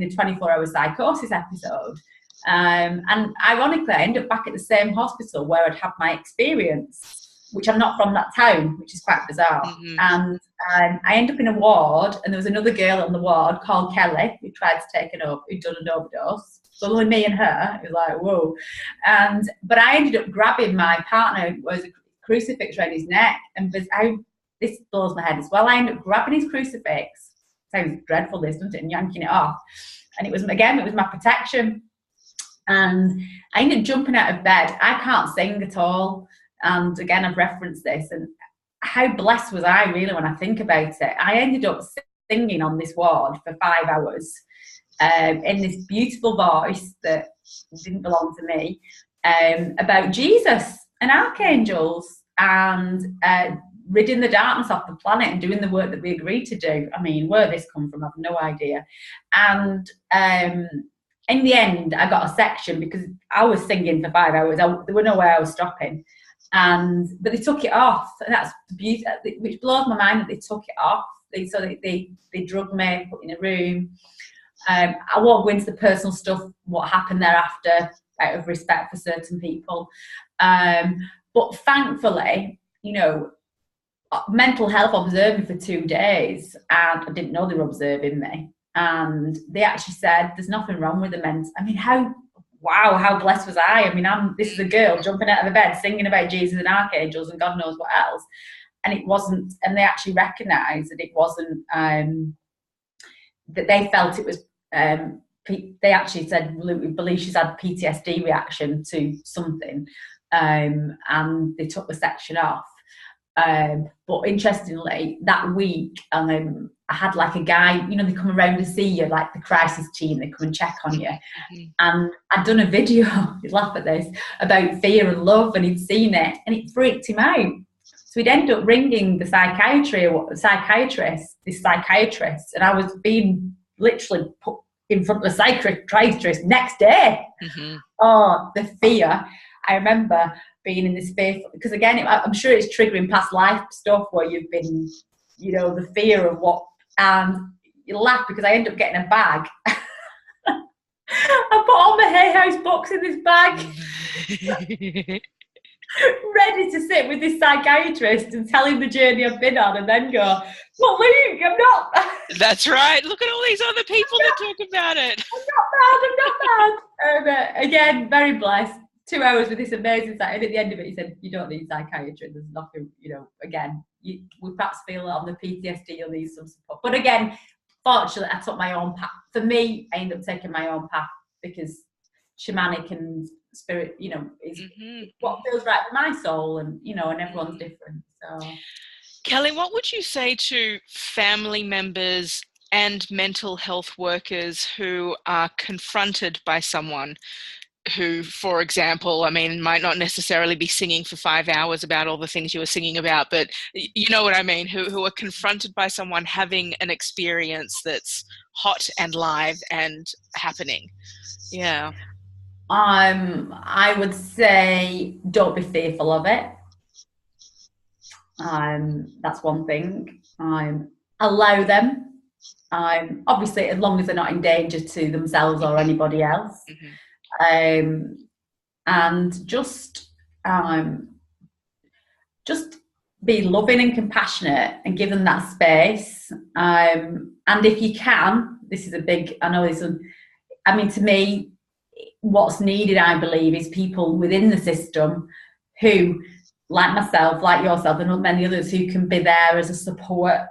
a 24-hour psychosis episode. And ironically, I ended up back at the same hospital where I'd had my experience, which I'm not from that town, which is quite bizarre. Mm-hmm. And I ended up in a ward, and there was another girl on the ward called Kelly who tried to take who'd done an overdose. So only me and her. It was like, whoa. But I ended up grabbing my partner, who was a crucifix around his neck, and this blows my head as well. I ended up grabbing his crucifix. Sounds dreadful, this, doesn't it? And yanking it off. And it was my protection. And I ended up jumping out of bed. I can't sing at all. And again, I've referenced this. And how blessed was I really when I think about it? I ended up singing on this ward for 5 hours in this beautiful voice that didn't belong to me, about Jesus and archangels and ridding the darkness off the planet and doing the work that we agreed to do. I mean, where this come from, I've no idea. And in the end, I got a section because I was singing for 5 hours. There were no way I was stopping. But they took it off, and that's the beauty, which blows my mind that they took it off. They drugged me, put me in a room. I won't go into the personal stuff, what happened thereafter, out of respect for certain people. But thankfully, you know, mental health observed me for 2 days, and I didn't know they were observing me. And they actually said, there's nothing wrong with the mental. I mean, how blessed was I? I mean, this is a girl jumping out of the bed, singing about Jesus and archangels and God knows what else. And it wasn't, and they actually recognised that it wasn't, that they felt it was, they actually said, we believe she's had PTSD reaction to something, and they took the section off. But interestingly, that week, I had like a guy, you know, they come around to see you, like the crisis team, they come and check on you. And I'd done a video, you'd laugh at this, about fear and love, and he'd seen it, and it freaked him out. So he'd end up ringing the psychiatrist, and I was being literally put in front of the psychiatrist next day. Oh, the fear. I remember being in this fear, because again, I'm sure it's triggering past life stuff where you've been, you know, the fear of what, and you laugh because I end up getting a bag. I put all my Hay House books in this bag, ready to sit with this psychiatrist and tell him the journey I've been on, and then go, well, Luke, I'm not. That's right. Look at all these other people that talk about it. I'm not bad. And again, very blessed. 2 hours with this amazing psychiatrist. And at the end of it, he said, you don't need psychiatry. There's nothing, you know, again, we perhaps feel on the PTSD, you'll need some support. But again, fortunately, I took my own path. For me, I ended up taking my own path because shamanic and spirit, you know, is what feels right for my soul, and, you know, and everyone's different. So, Kelly, what would you say to family members and mental health workers who are confronted by someone who, for example, I mean, might not necessarily be singing for 5 hours about all the things you were singing about, but you know what I mean, who are confronted by someone having an experience that's hot and live and happening? Yeah. I would say don't be fearful of it. That's one thing. Allow them. Obviously, as long as they're not in danger to themselves or anybody else. And just be loving and compassionate and give them that space. And if you can, this is a big, I know this is, I mean, to me, what's needed, I believe, is people within the system who, like myself, like yourself, and many others, who can be there as a support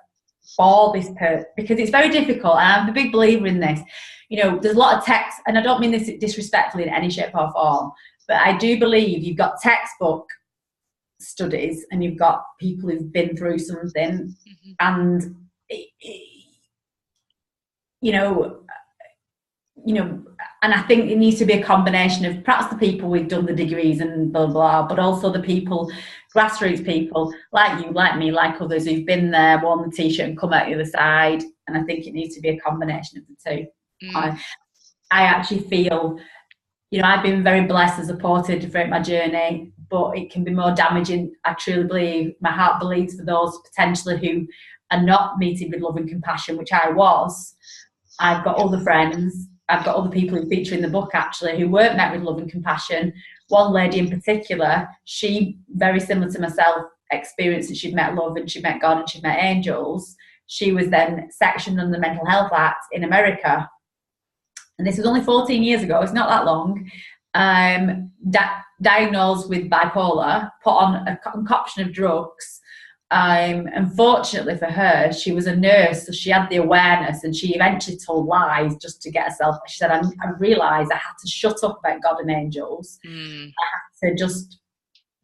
for this person, because it's very difficult. And I'm a big believer in this. You know, there's a lot of text, and I don't mean this disrespectfully in any shape or form, but I do believe you've got textbook studies and you've got people who've been through something, and you know, and I think it needs to be a combination of perhaps the people who've done the degrees and blah blah, but also the people, grassroots people like you, like me, like others who've been there, worn the t-shirt and come out the other side. And I think it needs to be a combination of the two. I actually feel, you know, I've been very blessed and supported throughout my journey, but it can be more damaging. I truly believe, my heart bleeds for those potentially who are not meeting with love and compassion, which I was. I've got other friends, I've got other people who feature in the book actually who weren't met with love and compassion. One lady in particular, she, very similar to myself, experienced that she'd met love and she'd met God and she'd met angels. She was then sectioned under the Mental Health Act in America. And this was only 14 years ago, it's not that long. Diagnosed with bipolar, put on a concoction of drugs. Unfortunately for her, she was a nurse, so she had the awareness, and she eventually told lies just to get herself. She said, I realised I had to shut up about God and angels. I had to just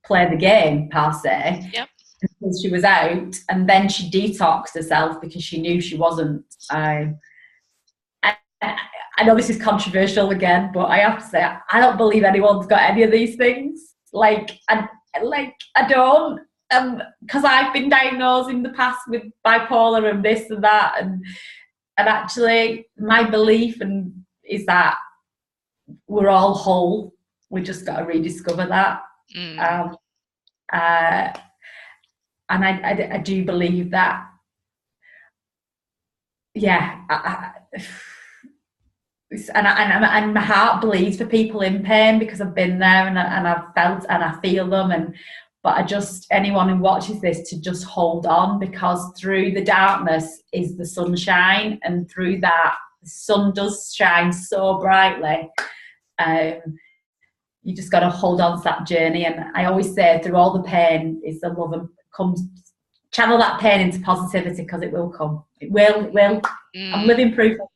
play the game, per se. Yep. Until she was out, and then she detoxed herself because she knew she wasn't. I know this is controversial again, but I have to say, I don't believe anyone's got any of these things. I don't. because I've been diagnosed in the past with bipolar and this and that, and actually my belief is that we're all whole. We just got to rediscover that. And I do believe that, and my heart bleeds for people in pain, because I've been there and I've felt and I feel them. But I just, anyone who watches this, to just hold on, because through the darkness is the sunshine, and through that the sun does shine so brightly. You just got to hold on to that journey. And I always say, through all the pain is the love, and channel that pain into positivity, because it will come. It will. I'm living proof of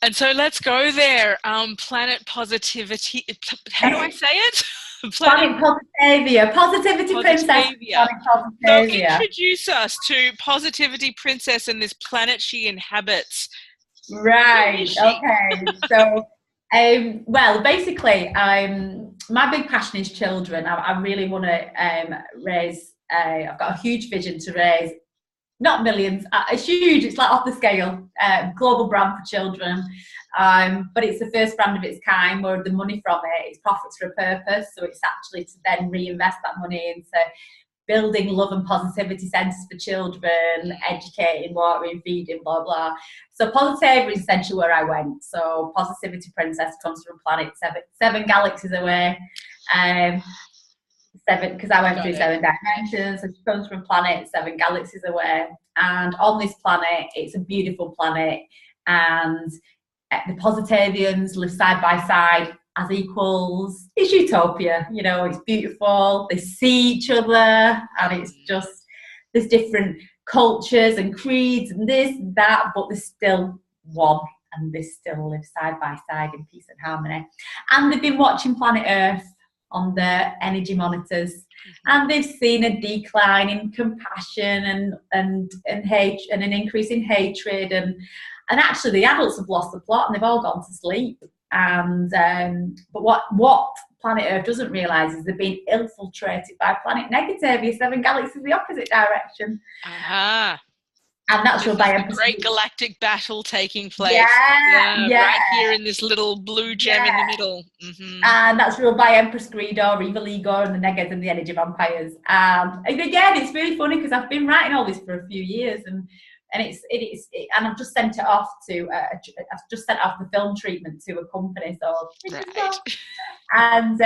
it. So let's go there. Planet Positivity. How do I say it? Planet Positivia. Positivity Princess. Planet So introduce us to Positivity Princess and this planet she inhabits. Right. Okay. So, well, basically, my big passion is children. I really want to raise. I've got a huge vision to raise, not millions, it's huge, it's like off the scale, global brand for children, but it's the first brand of its kind, where the money from it is profits for a purpose. So it's actually to then reinvest that money into building love and positivity centres for children, educating, watering, feeding, blah blah. So Positivia is essentially where I went. So Positivity Princess comes from a planet seven galaxies away. Seven, because I went through 7 dimensions. So she comes from a planet 7 galaxies away, and on this planet, it's a beautiful planet, and the Positivians live side by side as equals. It's utopia, you know. It's beautiful. They see each other, and it's just, there's different cultures and creeds and this and that, but there's still one, and they still live side by side in peace and harmony. And they've been watching Planet Earth on their energy monitors, and they've seen a decline in compassion and hate, and an increase in hatred, and actually the adults have lost the plot and they've all gone to sleep. And but what Planet Earth doesn't realise is they've been infiltrated by Planet Negativia, 7 galaxies the opposite direction. And that's real by emphasis. Great galactic battle taking place. Right here in this little blue gem in the middle. And that's ruled by Empress Greedor, Evil Igor, and the Negas and the Energy Vampires. And again, it's really funny, because I've been writing all this for a few years, and and I've just sent it off to I've just sent off the film treatment to a company. So and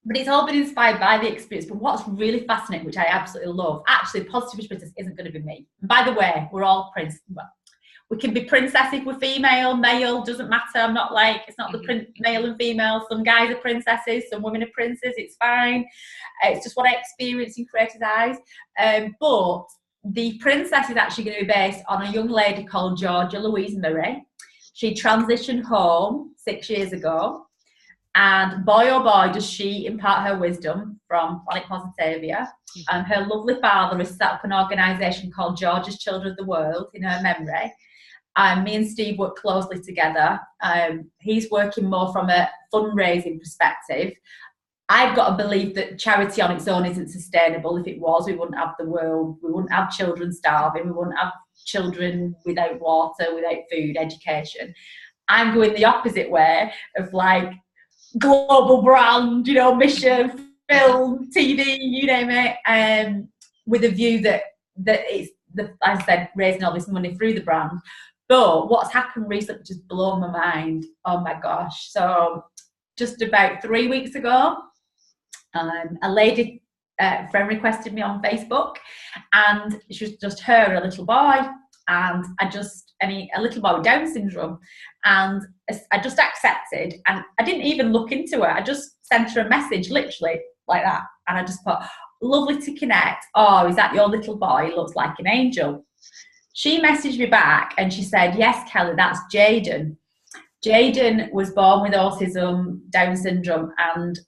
but it's all been inspired by the experience. But what's really fascinating, which I absolutely love, actually, Positivity Princess isn't going to be me. And by the way, we're all we can be princess if we're female, male, doesn't matter. I'm not like, it's not the male and female. Some guys are princesses, some women are princes, it's fine. It's just what I experience in creators' eyes. But the princess is actually going to be based on a young lady called Georgia Louise Murray. She transitioned home 6 years ago. And boy, oh boy, does she impart her wisdom from Planet Positivia. And her lovely father has set up an organisation called Georgia's Children of the World in her memory. Me and Steve work closely together. He's working more from a fundraising perspective. I've got to believe that charity on its own isn't sustainable. If it was, we wouldn't have the world. We wouldn't have children starving. We wouldn't have children without water, without food, education. I'm going the opposite way of like, global brand, you know, mission, film, TV, you name it, with a view that it's, as I said, raising all this money through the brand. But what's happened recently just blown my mind. Oh my gosh. So just about 3 weeks ago, a lady friend requested me on Facebook, and she was just her and a little boy, and a little boy with Down syndrome, and I just accepted, and I didn't even look into it. I just sent her a message, literally like that, and I just put, lovely to connect. Oh, is that your little boy? He looks like an angel. She messaged me back and she said, yes, Kelly, that's Jaden. Jaden was born with autism, Down syndrome, and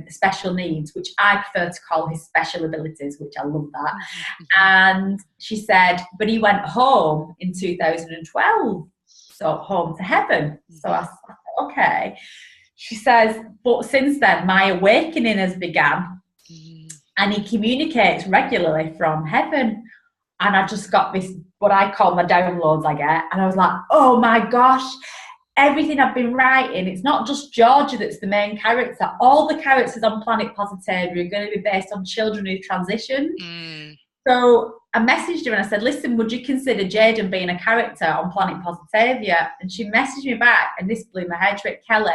special needs, which I prefer to call his special abilities, which I love that. And she said, but he went home in 2012, so home to heaven. So I said, okay. She says, but since then, my awakening has begun. and he communicates regularly from heaven. And I just got this, what I call my downloads I get, and I was like, oh my gosh, everything I've been writing, it's not just Georgia that's the main character. All the characters on Planet Positavia are going to be based on children who transitioned. So I messaged her and I said, listen, would you consider Jaden being a character on Planet Positavia? And she messaged me back, and this blew my head. She went, Kelly,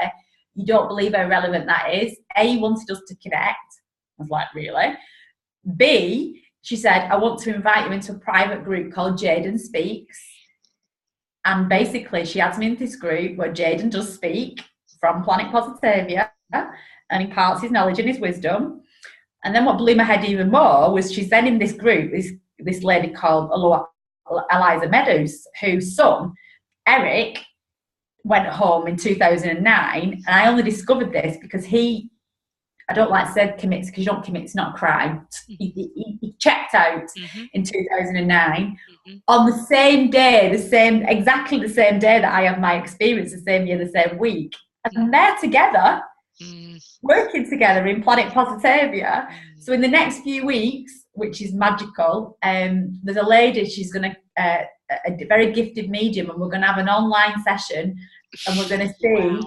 you don't believe how relevant that is. A, you wanted us to connect. I was like, really? B, she said, I want to invite you into a private group called Jaden Speaks. And basically, she adds me into this group where Jaden does speak from Planet Positavia and imparts his knowledge and his wisdom. And then what blew my head even more was she's then in this group, this lady called Eliza Meadows, whose son, Eric, went home in 2009. And I only discovered this because I don't like to say commits, because you don't commit, it's not a crime. He checked out in 2009 on the same day, exactly the same day that I had my experience, the same year, the same week. And they're together, working together in Planet Positavia. So in the next few weeks, which is magical, there's a lady, she's going to, a very gifted medium, and we're going to have an online session, and we're going to see,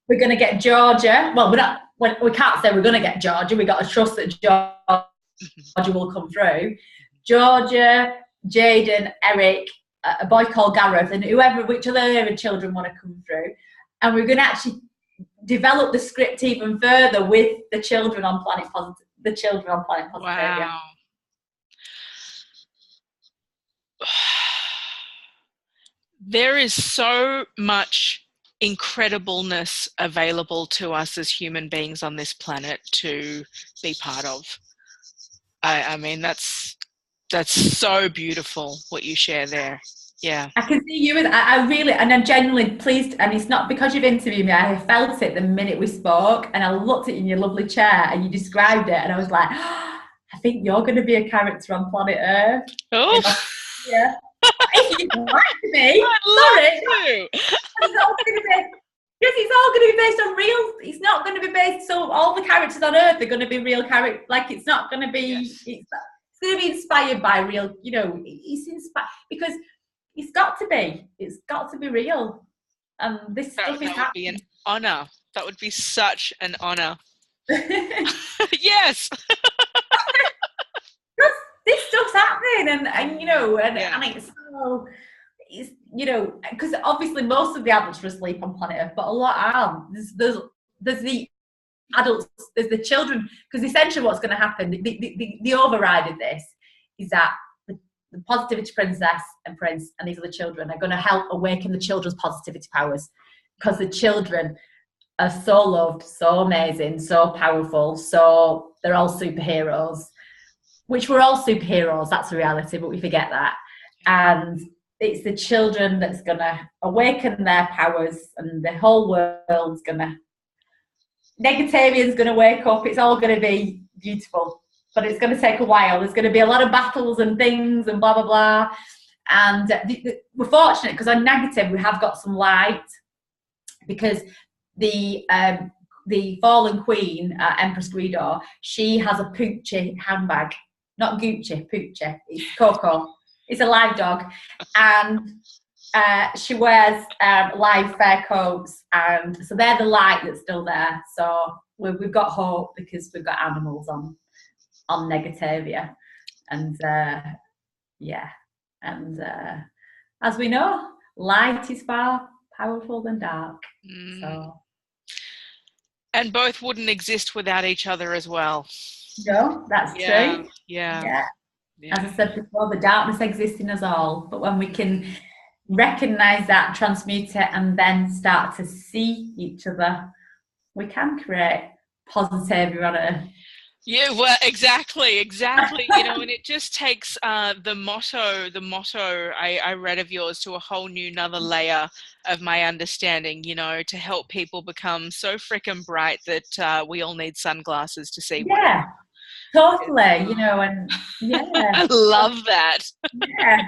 we're going to get Georgia. Well, we can't say we're going to get Georgia. We've got to trust that Georgia will come through. Georgia, Jaden, Eric, a boy called Gareth, and which other children want to come through. And we're going to actually develop the script even further with the children on Planet Positavia. Wow. There is so much incredibleness available to us as human beings on this planet to be part of. I mean, that's so beautiful what you share there. Yeah, I can see you. I really, and I'm genuinely pleased. And it's not because you've interviewed me. I felt it the minute we spoke, and I looked at you in your lovely chair, and you described it, and I was like, oh, I think you're going to be a character on Planet Earth. Oh, yeah. If you like me, sorry. It's all going to be. Because it's all going to be based on real. It's not going to be based. So all the characters on Earth are going to be real characters. Like, it's not going to be. Yes. It's going to be inspired by real. You know, it's inspired because it's got to be. It's got to be real. And this stuff is happening. That would be an honor. That would be such an honor. Yes. This stuff's happening, and you know, and it's so. It's, you know, because obviously most of the adults are asleep on Planet Earth, but a lot aren't. There's the adults, there's the children, because essentially what's going to happen, the override of this is that the Positivity Princess and Prince and these other children are going to help awaken the children's positivity powers, because the children are so loved, so amazing, so powerful, so they're all superheroes, which we're all superheroes, that's a reality, but we forget that. And it's the children that's going to awaken their powers, and the whole world's going to... Negatavian's going to wake up. It's all going to be beautiful. But it's going to take a while. There's going to be a lot of battles and things and blah, blah, blah. And we're fortunate because on Negative we have got some light, because the fallen queen, Empress Guido, she has a Poochie handbag. Not Gucci, Poochie. It's Coco. It's a live dog, and she wears live fur coats, and so they're the light that's still there. So we've got hope because we've got animals on Negatavia, and as we know, light is far powerful than dark. So, and both wouldn't exist without each other as well. No, that's true. Yeah. As I said before, the darkness exists in us all, but when we can recognise that, transmute it, and then start to see each other, we can create positivity on Earth. Yeah, well, exactly. You know, and it just takes the motto I read of yours to a whole new another layer of my understanding, you know, to help people become so freaking bright that we all need sunglasses to see. Yeah. Totally, you know, and I love that. Yeah,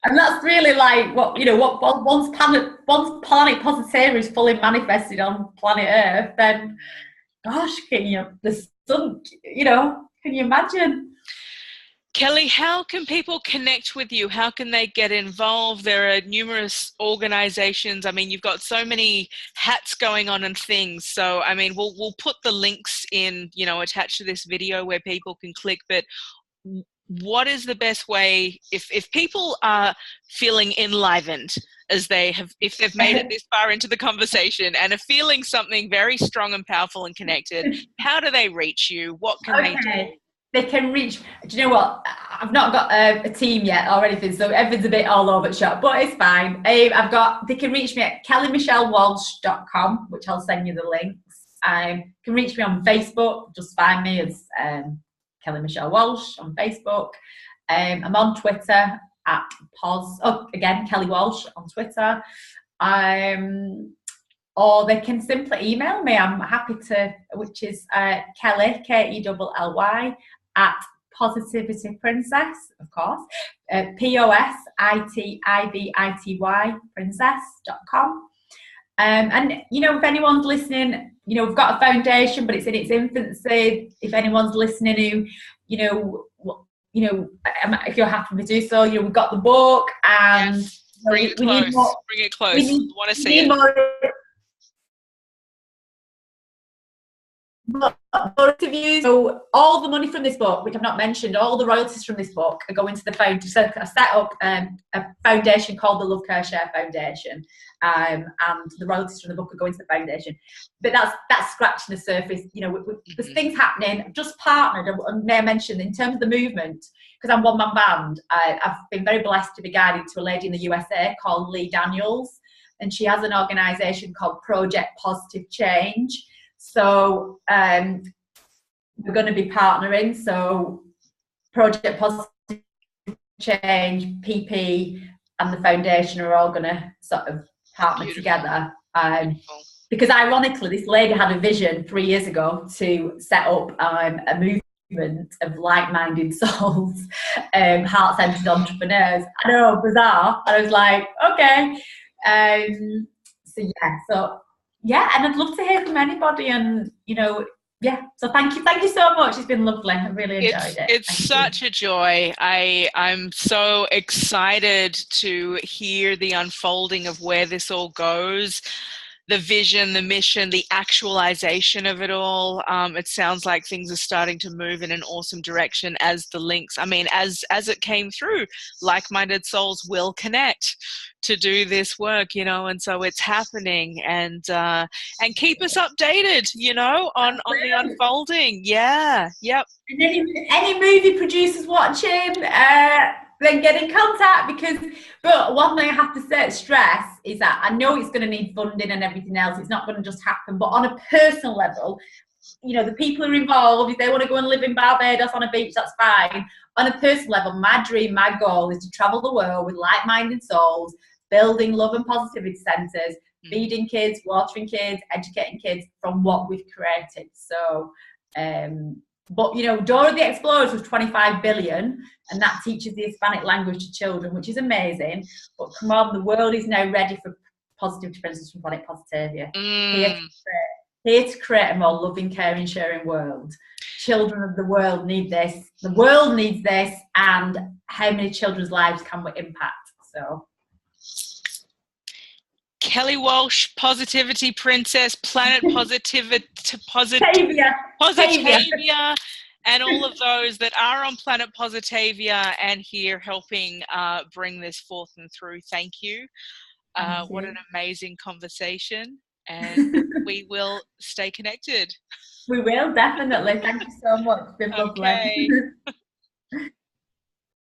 and that's really like what, you know, what once planet Positavia is fully manifested on Planet Earth, then gosh, the sun, can you imagine? Kelly, how can people connect with you? How can they get involved? There are numerous organizations. I mean, you've got so many hats going on and things. So, I mean, we'll put the links in, attached to this video where people can click. But what is the best way if people are feeling enlivened as if they've made it this far into the conversation and are feeling something very strong and powerful and connected, how do they reach you? What can they do? They can reach, do you know what? I've not got a team yet or anything, so everything's a bit all over the shop, but it's fine. they can reach me at kellymichelewalsh.com, which I'll send you the links. Can reach me on Facebook, just find me as Kelly Michelle Walsh on Facebook. I'm on Twitter at again, Kelly Walsh on Twitter. Or they can simply email me. I'm happy to, which is Kelly, Kelly, at Positivity Princess, of course, POSITIVITY princess.com. And, if anyone's listening, we've got a foundation, but it's in its infancy. If anyone's listening who, if you're happy to do so, we've got the book and... Yes. Bring it close. We want to see it. Interviews. So all the money from this book, which I've not mentioned, all the royalties from this book are going to the foundation. So I set up a foundation called the Love Care Share Foundation, and the royalties from the book are going to the foundation. But that's scratching the surface. There's things happening. I've just partnered, and may I mention, in terms of the movement, because I'm one-man band, I've been very blessed to be guided to a lady in the USA called Lee Daniels, and she has an organisation called Project Positive Change. So we're going to be partnering. So Project Positive Change, PP, and the foundation are all going to sort of partner together. Because ironically, this lady had a vision 3 years ago to set up a movement of like-minded souls, heart-centered entrepreneurs. I know, bizarre. And I was like, okay. Yeah, and I'd love to hear from anybody, and so thank you so much. It's been lovely. I really enjoyed it. It's such a joy. I'm so excited to hear the unfolding of where this all goes, the vision, the mission, the actualization of it all. It sounds like things are starting to move in an awesome direction as the links, as it came through, like-minded souls will connect to do this work, and so it's happening, and keep us updated, on the unfolding. Yeah. Yep. And any movie producers watching, then get in contact, but one thing I have to stress is that I know it's going to need funding and everything else. It's not going to just happen, but on a personal level, the people who are involved, if they want to go and live in Barbados on a beach, that's fine. On a personal level, my dream, my goal is to travel the world with like-minded souls, building love and positivity centres, feeding kids, watering kids, educating kids from what we've created. So, but Dora the Explorer was 25 billion, and that teaches the Hispanic language to children, which is amazing. But come on, the world is now ready for Positivity Princess from Planet Positivia. Here to create a more loving, caring, sharing world. Children of the world need this. The world needs this, and how many children's lives can we impact? So. Kelly Walsh, Positivity Princess, Planet Positivia, and all of those that are on Planet Positavia and here helping bring this forth and through. Thank you. What an amazing conversation, and we will stay connected. We will, definitely. Thank you so much. It's been lovely.